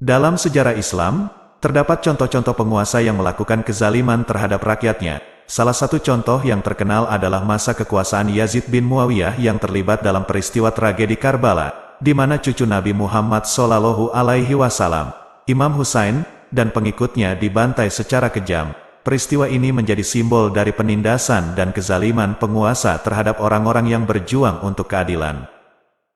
Dalam sejarah Islam, terdapat contoh-contoh penguasa yang melakukan kezaliman terhadap rakyatnya. Salah satu contoh yang terkenal adalah masa kekuasaan Yazid bin Muawiyah yang terlibat dalam peristiwa tragedi Karbala, di mana cucu Nabi Muhammad Shallallahu Alaihi Wasallam, Imam Husain, dan pengikutnya dibantai secara kejam. Peristiwa ini menjadi simbol dari penindasan dan kezaliman penguasa terhadap orang-orang yang berjuang untuk keadilan.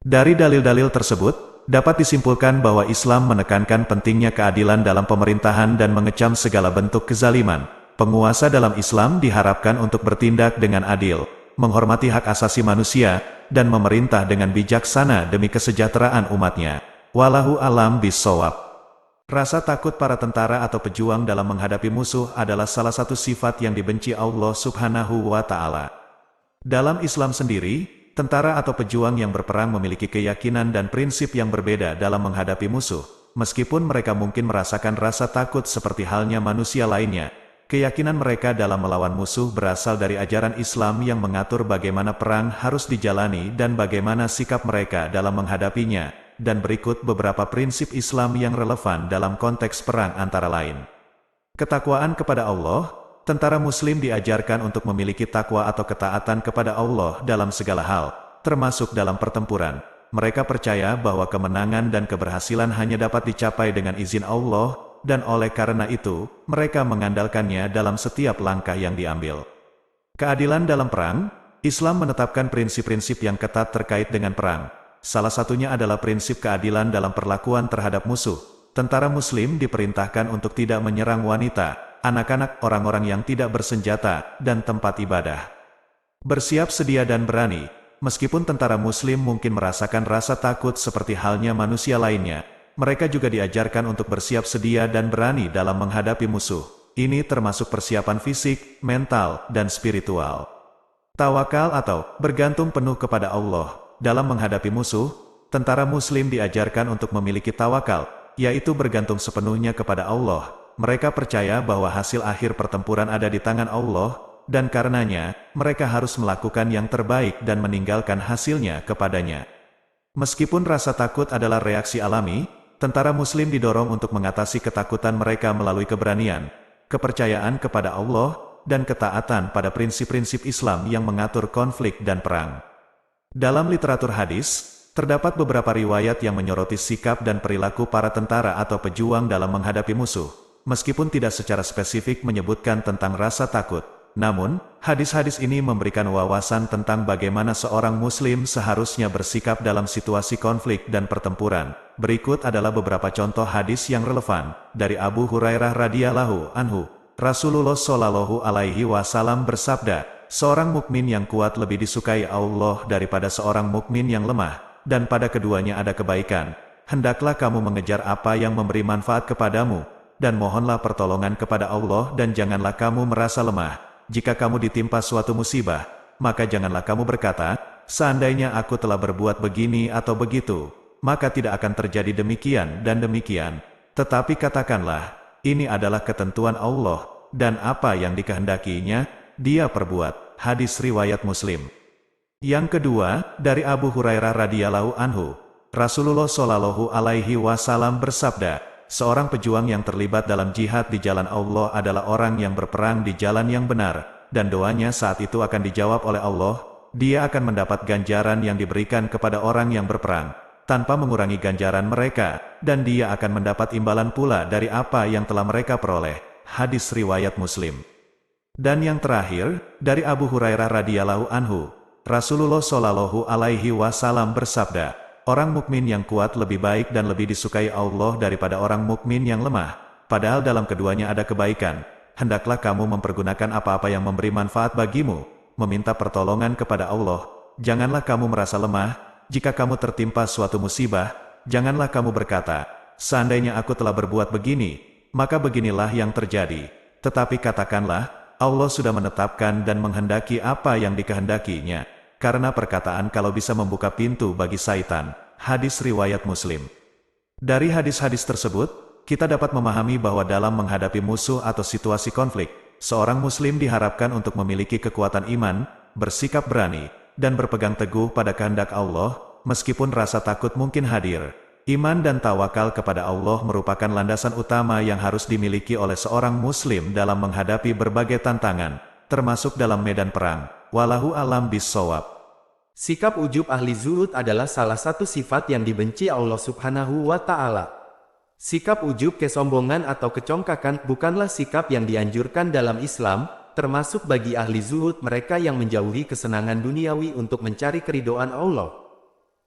Dari dalil-dalil tersebut, dapat disimpulkan bahwa Islam menekankan pentingnya keadilan dalam pemerintahan dan mengecam segala bentuk kezaliman. Penguasa dalam Islam diharapkan untuk bertindak dengan adil, menghormati hak asasi manusia, dan memerintah dengan bijaksana demi kesejahteraan umatnya. Wallahu a'lam bishawab. Rasa takut para tentara atau pejuang dalam menghadapi musuh adalah salah satu sifat yang dibenci Allah Subhanahu wa Ta'ala. Dalam Islam sendiri, tentara atau pejuang yang berperang memiliki keyakinan dan prinsip yang berbeda dalam menghadapi musuh. Meskipun mereka mungkin merasakan rasa takut seperti halnya manusia lainnya, keyakinan mereka dalam melawan musuh berasal dari ajaran Islam yang mengatur bagaimana perang harus dijalani dan bagaimana sikap mereka dalam menghadapinya. Dan berikut beberapa prinsip Islam yang relevan dalam konteks perang antara lain. Ketakwaan kepada Allah. Tentara Muslim diajarkan untuk memiliki takwa atau ketaatan kepada Allah dalam segala hal, termasuk dalam pertempuran. Mereka percaya bahwa kemenangan dan keberhasilan hanya dapat dicapai dengan izin Allah, dan oleh karena itu, mereka mengandalkannya dalam setiap langkah yang diambil. Keadilan dalam perang. Islam menetapkan prinsip-prinsip yang ketat terkait dengan perang. Salah satunya adalah prinsip keadilan dalam perlakuan terhadap musuh. Tentara Muslim diperintahkan untuk tidak menyerang wanita, anak-anak, orang-orang yang tidak bersenjata, dan tempat ibadah. Bersiap sedia dan berani. Meskipun tentara Muslim mungkin merasakan rasa takut seperti halnya manusia lainnya, mereka juga diajarkan untuk bersiap sedia dan berani dalam menghadapi musuh. Ini termasuk persiapan fisik, mental, dan spiritual. Tawakal atau bergantung penuh kepada Allah. Dalam menghadapi musuh, tentara Muslim diajarkan untuk memiliki tawakal, yaitu bergantung sepenuhnya kepada Allah. Mereka percaya bahwa hasil akhir pertempuran ada di tangan Allah, dan karenanya, mereka harus melakukan yang terbaik dan meninggalkan hasilnya kepadanya. Meskipun rasa takut adalah reaksi alami, tentara Muslim didorong untuk mengatasi ketakutan mereka melalui keberanian, kepercayaan kepada Allah, dan ketaatan pada prinsip-prinsip Islam yang mengatur konflik dan perang. Dalam literatur hadis, terdapat beberapa riwayat yang menyoroti sikap dan perilaku para tentara atau pejuang dalam menghadapi musuh. Meskipun tidak secara spesifik menyebutkan tentang rasa takut, namun, hadis-hadis ini memberikan wawasan tentang bagaimana seorang Muslim seharusnya bersikap dalam situasi konflik dan pertempuran. Berikut adalah beberapa contoh hadis yang relevan. Dari Abu Hurairah radhiyallahu anhu, Rasulullah Shallallahu Alaihi Wasallam bersabda, "Seorang mukmin yang kuat lebih disukai Allah daripada seorang mukmin yang lemah, dan pada keduanya ada kebaikan. Hendaklah kamu mengejar apa yang memberi manfaat kepadamu, dan mohonlah pertolongan kepada Allah dan janganlah kamu merasa lemah. Jika kamu ditimpa suatu musibah, maka janganlah kamu berkata, seandainya aku telah berbuat begini atau begitu, maka tidak akan terjadi demikian dan demikian. Tetapi katakanlah, ini adalah ketentuan Allah, dan apa yang dikehendakinya, Dia perbuat. Hadis riwayat Muslim. Yang kedua, dari Abu Hurairah radhiyallahu anhu, Rasulullah shallallahu alaihi wasallam bersabda, seorang pejuang yang terlibat dalam jihad di jalan Allah adalah orang yang berperang di jalan yang benar, dan doanya saat itu akan dijawab oleh Allah. Dia akan mendapat ganjaran yang diberikan kepada orang yang berperang, tanpa mengurangi ganjaran mereka, dan dia akan mendapat imbalan pula dari apa yang telah mereka peroleh. Hadis riwayat Muslim. Dan yang terakhir, dari Abu Hurairah radhiyallahu anhu, Rasulullah shallallahu alaihi wasallam bersabda, orang mukmin yang kuat lebih baik dan lebih disukai Allah daripada orang mukmin yang lemah, padahal dalam keduanya ada kebaikan. Hendaklah kamu mempergunakan apa-apa yang memberi manfaat bagimu, meminta pertolongan kepada Allah. Janganlah kamu merasa lemah, jika kamu tertimpa suatu musibah, janganlah kamu berkata, seandainya aku telah berbuat begini, maka beginilah yang terjadi. Tetapi katakanlah, Allah sudah menetapkan dan menghendaki apa yang dikehendakinya, karena perkataan kalau bisa membuka pintu bagi syaitan. Hadis riwayat Muslim. Dari hadis-hadis tersebut, kita dapat memahami bahwa dalam menghadapi musuh atau situasi konflik, seorang muslim diharapkan untuk memiliki kekuatan iman, bersikap berani, dan berpegang teguh pada kehendak Allah, meskipun rasa takut mungkin hadir. Iman dan tawakal kepada Allah merupakan landasan utama yang harus dimiliki oleh seorang muslim dalam menghadapi berbagai tantangan, termasuk dalam medan perang. Wallahu a'lam bishawab. Sikap ujub ahli zuhud adalah salah satu sifat yang dibenci Allah Subhanahu wa Ta'ala. Sikap ujub, kesombongan atau kecongkakan bukanlah sikap yang dianjurkan dalam Islam, termasuk bagi ahli zuhud mereka yang menjauhi kesenangan duniawi untuk mencari keridhaan Allah.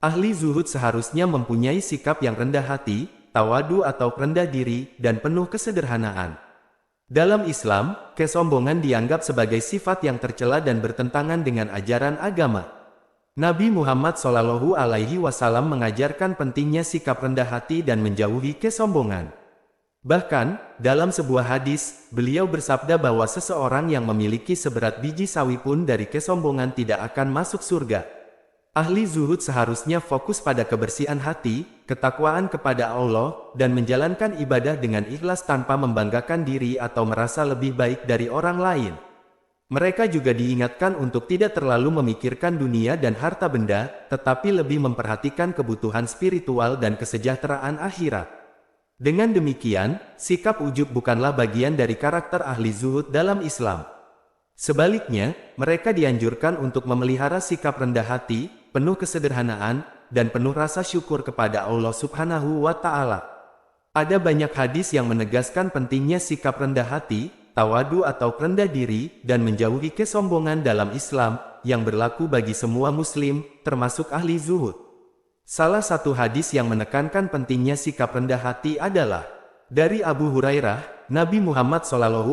Ahli zuhud seharusnya mempunyai sikap yang rendah hati, tawadu atau rendah diri, dan penuh kesederhanaan. Dalam Islam, kesombongan dianggap sebagai sifat yang tercela dan bertentangan dengan ajaran agama. Nabi Muhammad SAW mengajarkan pentingnya sikap rendah hati dan menjauhi kesombongan. Bahkan, dalam sebuah hadis, beliau bersabda bahwa seseorang yang memiliki seberat biji sawi pun dari kesombongan tidak akan masuk surga. Ahli zuhud seharusnya fokus pada kebersihan hati, ketakwaan kepada Allah, dan menjalankan ibadah dengan ikhlas tanpa membanggakan diri atau merasa lebih baik dari orang lain. Mereka juga diingatkan untuk tidak terlalu memikirkan dunia dan harta benda, tetapi lebih memperhatikan kebutuhan spiritual dan kesejahteraan akhirat. Dengan demikian, sikap ujub bukanlah bagian dari karakter ahli zuhud dalam Islam. Sebaliknya, mereka dianjurkan untuk memelihara sikap rendah hati, penuh kesederhanaan, dan penuh rasa syukur kepada Allah Subhanahu wa Ta'ala. Ada banyak hadis yang menegaskan pentingnya sikap rendah hati, tawadu atau rendah diri, dan menjauhi kesombongan dalam Islam, yang berlaku bagi semua muslim, termasuk ahli zuhud. Salah satu hadis yang menekankan pentingnya sikap rendah hati adalah dari Abu Hurairah, Nabi Muhammad SAW,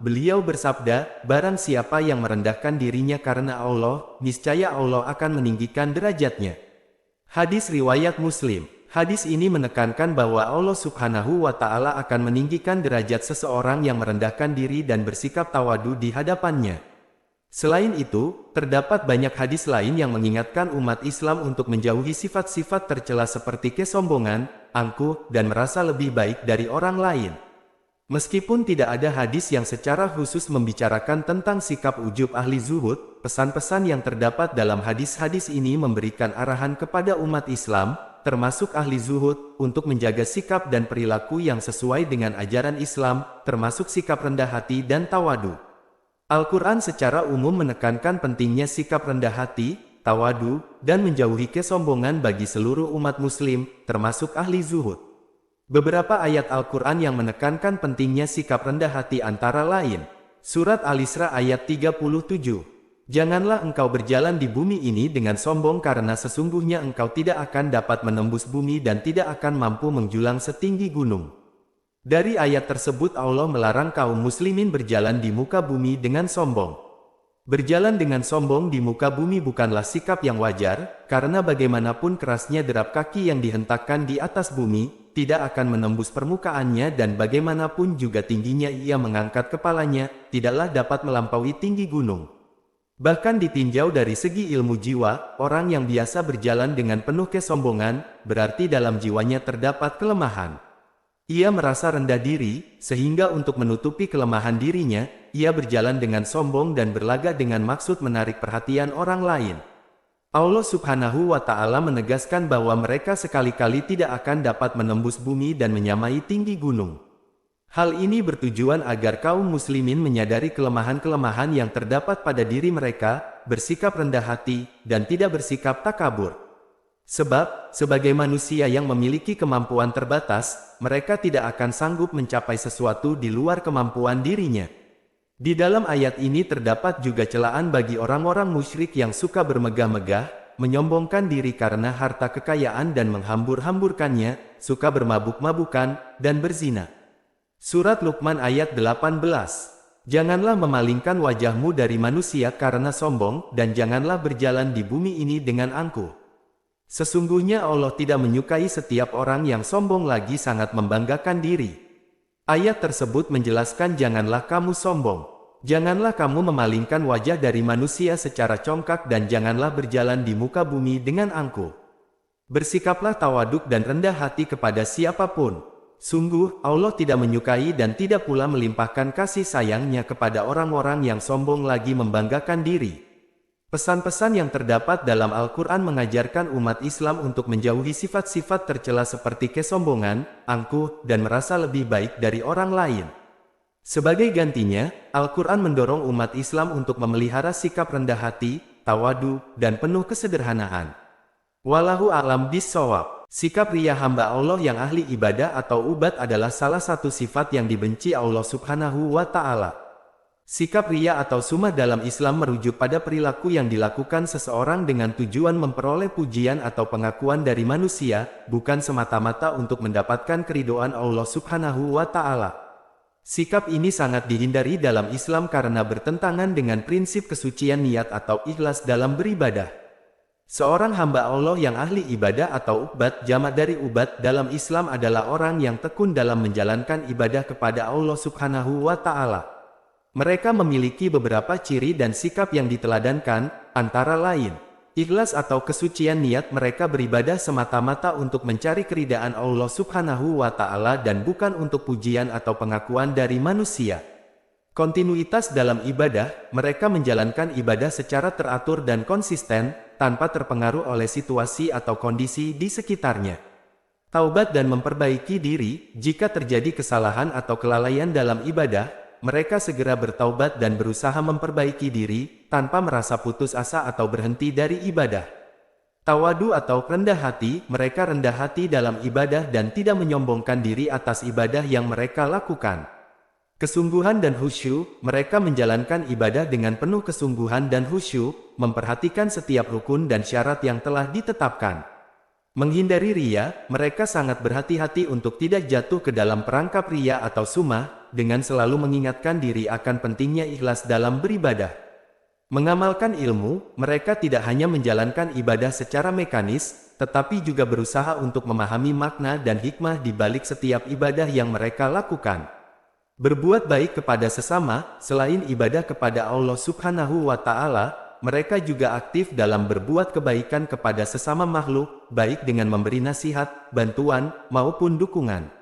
beliau bersabda, barang siapa yang merendahkan dirinya karena Allah, niscaya Allah akan meninggikan derajatnya. Hadis riwayat Muslim. Hadis ini menekankan bahwa Allah Subhanahu wa Ta'ala akan meninggikan derajat seseorang yang merendahkan diri dan bersikap tawadu di hadapannya. Selain itu, terdapat banyak hadis lain yang mengingatkan umat Islam untuk menjauhi sifat-sifat tercela seperti kesombongan, angkuh, dan merasa lebih baik dari orang lain. Meskipun tidak ada hadis yang secara khusus membicarakan tentang sikap ujub ahli zuhud, pesan-pesan yang terdapat dalam hadis-hadis ini memberikan arahan kepada umat Islam, termasuk ahli zuhud, untuk menjaga sikap dan perilaku yang sesuai dengan ajaran Islam, termasuk sikap rendah hati dan tawadu. Al-Quran secara umum menekankan pentingnya sikap rendah hati, tawadu, dan menjauhi kesombongan bagi seluruh umat muslim, termasuk ahli zuhud. Beberapa ayat Al-Quran yang menekankan pentingnya sikap rendah hati antara lain. Surat Al-Isra ayat 37. Janganlah engkau berjalan di bumi ini dengan sombong karena sesungguhnya engkau tidak akan dapat menembus bumi dan tidak akan mampu menjulang setinggi gunung. Dari ayat tersebut Allah melarang kaum muslimin berjalan di muka bumi dengan sombong. Berjalan dengan sombong di muka bumi bukanlah sikap yang wajar, karena bagaimanapun kerasnya derap kaki yang dihentakkan di atas bumi, tidak akan menembus permukaannya dan bagaimanapun juga tingginya ia mengangkat kepalanya, tidaklah dapat melampaui tinggi gunung. Bahkan ditinjau dari segi ilmu jiwa, orang yang biasa berjalan dengan penuh kesombongan, berarti dalam jiwanya terdapat kelemahan. Ia merasa rendah diri, sehingga untuk menutupi kelemahan dirinya, ia berjalan dengan sombong dan berlagak dengan maksud menarik perhatian orang lain. Allah Subhanahu wa Ta'ala menegaskan bahwa mereka sekali-kali tidak akan dapat menembus bumi dan menyamai tinggi gunung. Hal ini bertujuan agar kaum muslimin menyadari kelemahan-kelemahan yang terdapat pada diri mereka, bersikap rendah hati, dan tidak bersikap takabur. Sebab, sebagai manusia yang memiliki kemampuan terbatas, mereka tidak akan sanggup mencapai sesuatu di luar kemampuan dirinya. Di dalam ayat ini terdapat juga celaan bagi orang-orang musyrik yang suka bermegah-megah, menyombongkan diri karena harta kekayaan dan menghambur-hamburkannya, suka bermabuk-mabukan, dan berzina. Surat Luqman ayat 18. Janganlah memalingkan wajahmu dari manusia karena sombong, dan janganlah berjalan di bumi ini dengan angkuh. Sesungguhnya Allah tidak menyukai setiap orang yang sombong lagi sangat membanggakan diri. Ayat tersebut menjelaskan janganlah kamu sombong. Janganlah kamu memalingkan wajah dari manusia secara congkak dan janganlah berjalan di muka bumi dengan angkuh. Bersikaplah tawaduk dan rendah hati kepada siapapun. Sungguh, Allah tidak menyukai dan tidak pula melimpahkan kasih sayangnya kepada orang-orang yang sombong lagi membanggakan diri. Pesan-pesan yang terdapat dalam Al-Quran mengajarkan umat Islam untuk menjauhi sifat-sifat tercela seperti kesombongan, angkuh, dan merasa lebih baik dari orang lain. Sebagai gantinya, Al-Quran mendorong umat Islam untuk memelihara sikap rendah hati, tawadu, dan penuh kesederhanaan. Wallahu a'lam bishawab. Sikap riya hamba Allah yang ahli ibadah atau ubat adalah salah satu sifat yang dibenci Allah Subhanahu wa Ta'ala. Sikap riya atau sum'ah dalam Islam merujuk pada perilaku yang dilakukan seseorang dengan tujuan memperoleh pujian atau pengakuan dari manusia, bukan semata-mata untuk mendapatkan keridhaan Allah Subhanahu wa Ta'ala. Sikap ini sangat dihindari dalam Islam karena bertentangan dengan prinsip kesucian niat atau ikhlas dalam beribadah. Seorang hamba Allah yang ahli ibadah atau ubat, jamak dari ubat dalam Islam adalah orang yang tekun dalam menjalankan ibadah kepada Allah Subhanahu wa Ta'ala. Mereka memiliki beberapa ciri dan sikap yang diteladankan, antara lain, ikhlas atau kesucian niat mereka beribadah semata-mata untuk mencari keridhaan Allah Subhanahu wa Ta'ala dan bukan untuk pujian atau pengakuan dari manusia. Kontinuitas dalam ibadah, mereka menjalankan ibadah secara teratur dan konsisten, tanpa terpengaruh oleh situasi atau kondisi di sekitarnya. Taubat dan memperbaiki diri, jika terjadi kesalahan atau kelalaian dalam ibadah, mereka segera bertaubat dan berusaha memperbaiki diri, tanpa merasa putus asa atau berhenti dari ibadah. Tawadu atau rendah hati, mereka rendah hati dalam ibadah dan tidak menyombongkan diri atas ibadah yang mereka lakukan. Kesungguhan dan khusyuk, mereka menjalankan ibadah dengan penuh kesungguhan dan khusyuk, memperhatikan setiap rukun dan syarat yang telah ditetapkan. Menghindari riya, mereka sangat berhati-hati untuk tidak jatuh ke dalam perangkap riya atau sum'ah, dengan selalu mengingatkan diri akan pentingnya ikhlas dalam beribadah. Mengamalkan ilmu, mereka tidak hanya menjalankan ibadah secara mekanis, tetapi juga berusaha untuk memahami makna dan hikmah di balik setiap ibadah yang mereka lakukan. Berbuat baik kepada sesama, selain ibadah kepada Allah Subhanahu wa Ta'ala, mereka juga aktif dalam berbuat kebaikan kepada sesama makhluk, baik dengan memberi nasihat, bantuan, maupun dukungan.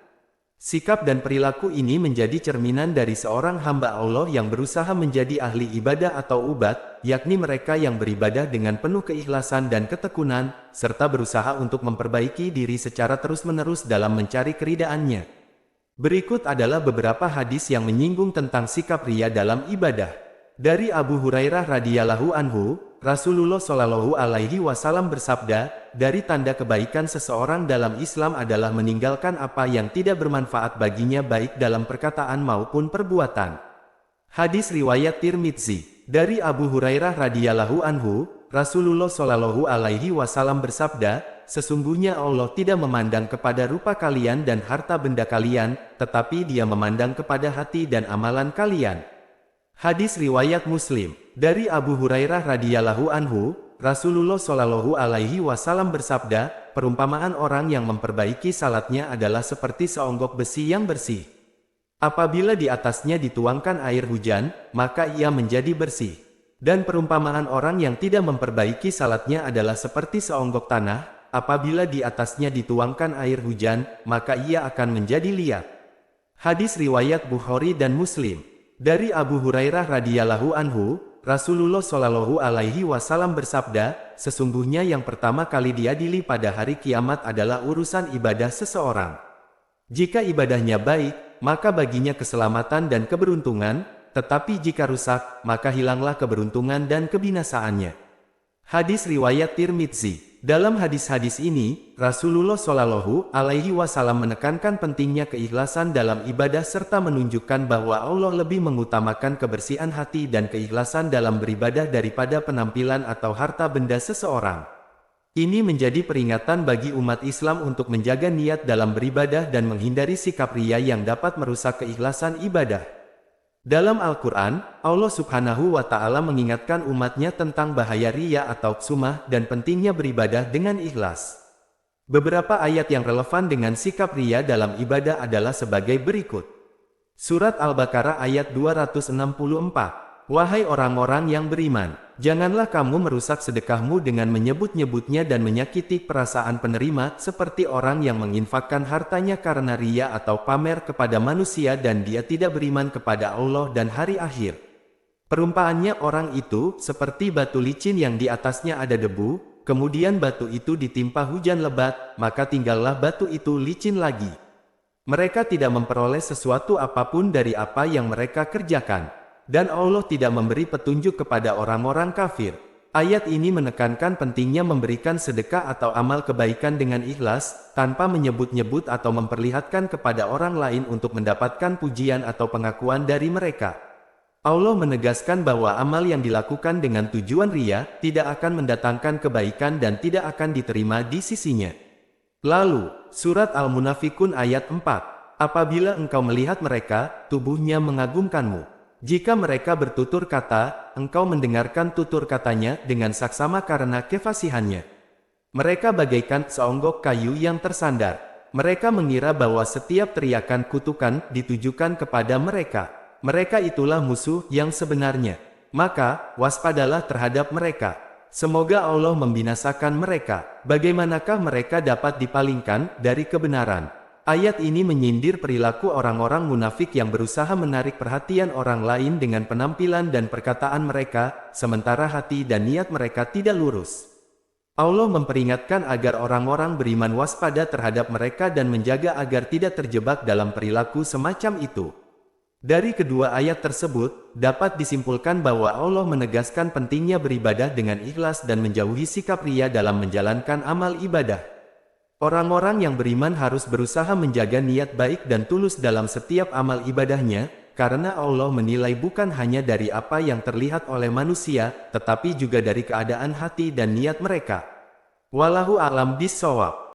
Sikap dan perilaku ini menjadi cerminan dari seorang hamba Allah yang berusaha menjadi ahli ibadah atau ubat, yakni mereka yang beribadah dengan penuh keikhlasan dan ketekunan, serta berusaha untuk memperbaiki diri secara terus-menerus dalam mencari keridhaannya. Berikut adalah beberapa hadis yang menyinggung tentang sikap riya dalam ibadah. Dari Abu Hurairah radhiyallahu anhu, Rasulullah shallallahu alaihi wasallam bersabda, dari tanda kebaikan seseorang dalam Islam adalah meninggalkan apa yang tidak bermanfaat baginya baik dalam perkataan maupun perbuatan. Hadis riwayat Tirmidzi. Dari Abu Hurairah radhiyallahu anhu, Rasulullah shallallahu alaihi wasallam bersabda, sesungguhnya Allah tidak memandang kepada rupa kalian dan harta benda kalian, tetapi Dia memandang kepada hati dan amalan kalian. Hadis riwayat Muslim. Dari Abu Hurairah radhiyallahu anhu, Rasulullah Shallallahu Alaihi Wasallam bersabda, perumpamaan orang yang memperbaiki salatnya adalah seperti seonggok besi yang bersih. Apabila di atasnya dituangkan air hujan, maka ia menjadi bersih. Dan perumpamaan orang yang tidak memperbaiki salatnya adalah seperti seonggok tanah, apabila di atasnya dituangkan air hujan, maka ia akan menjadi liat. Hadis riwayat Bukhari dan Muslim. Dari Abu Hurairah radhiyallahu anhu, Rasulullah Shallallahu Alaihi Wasallam bersabda, sesungguhnya yang pertama kali diadili pada hari kiamat adalah urusan ibadah seseorang. Jika ibadahnya baik, maka baginya keselamatan dan keberuntungan, tetapi jika rusak, maka hilanglah keberuntungan dan kebinasaannya. Hadis riwayat Tirmidzi. Dalam hadis-hadis ini, Rasulullah Shallallahu Alaihi Wasallam menekankan pentingnya keikhlasan dalam ibadah serta menunjukkan bahwa Allah lebih mengutamakan kebersihan hati dan keikhlasan dalam beribadah daripada penampilan atau harta benda seseorang. Ini menjadi peringatan bagi umat Islam untuk menjaga niat dalam beribadah dan menghindari sikap riya yang dapat merusak keikhlasan ibadah. Dalam Al-Quran, Allah Subhanahu wa Ta'ala mengingatkan umatnya tentang bahaya riya atau sumah dan pentingnya beribadah dengan ikhlas. Beberapa ayat yang relevan dengan sikap riya dalam ibadah adalah sebagai berikut. Surat Al-Baqarah ayat 264. Wahai orang-orang yang beriman, janganlah kamu merusak sedekahmu dengan menyebut-nyebutnya dan menyakiti perasaan penerima seperti orang yang menginfakkan hartanya karena riya atau pamer kepada manusia dan dia tidak beriman kepada Allah dan hari akhir. Perumpaannya orang itu seperti batu licin yang di atasnya ada debu, kemudian batu itu ditimpa hujan lebat, maka tinggallah batu itu licin lagi. Mereka tidak memperoleh sesuatu apapun dari apa yang mereka kerjakan. Dan Allah tidak memberi petunjuk kepada orang-orang kafir. Ayat ini menekankan pentingnya memberikan sedekah atau amal kebaikan dengan ikhlas, tanpa menyebut-nyebut atau memperlihatkan kepada orang lain untuk mendapatkan pujian atau pengakuan dari mereka. Allah menegaskan bahwa amal yang dilakukan dengan tujuan riya, tidak akan mendatangkan kebaikan dan tidak akan diterima di sisinya. Lalu, Surat Al-Munafikun ayat 4. Apabila engkau melihat mereka, tubuhnya mengagumkanmu. Jika mereka bertutur kata, engkau mendengarkan tutur katanya dengan saksama karena kefasihannya. Mereka bagaikan seonggok kayu yang tersandar. Mereka mengira bahwa setiap teriakan kutukan ditujukan kepada mereka. Mereka itulah musuh yang sebenarnya. Maka, waspadalah terhadap mereka. Semoga Allah membinasakan mereka. Bagaimanakah mereka dapat dipalingkan dari kebenaran? Ayat ini menyindir perilaku orang-orang munafik yang berusaha menarik perhatian orang lain dengan penampilan dan perkataan mereka, sementara hati dan niat mereka tidak lurus. Allah memperingatkan agar orang-orang beriman waspada terhadap mereka dan menjaga agar tidak terjebak dalam perilaku semacam itu. Dari kedua ayat tersebut, dapat disimpulkan bahwa Allah menegaskan pentingnya beribadah dengan ikhlas dan menjauhi sikap riya dalam menjalankan amal ibadah. Orang-orang yang beriman harus berusaha menjaga niat baik dan tulus dalam setiap amal ibadahnya, karena Allah menilai bukan hanya dari apa yang terlihat oleh manusia, tetapi juga dari keadaan hati dan niat mereka. Wallahu a'lam bishshawab.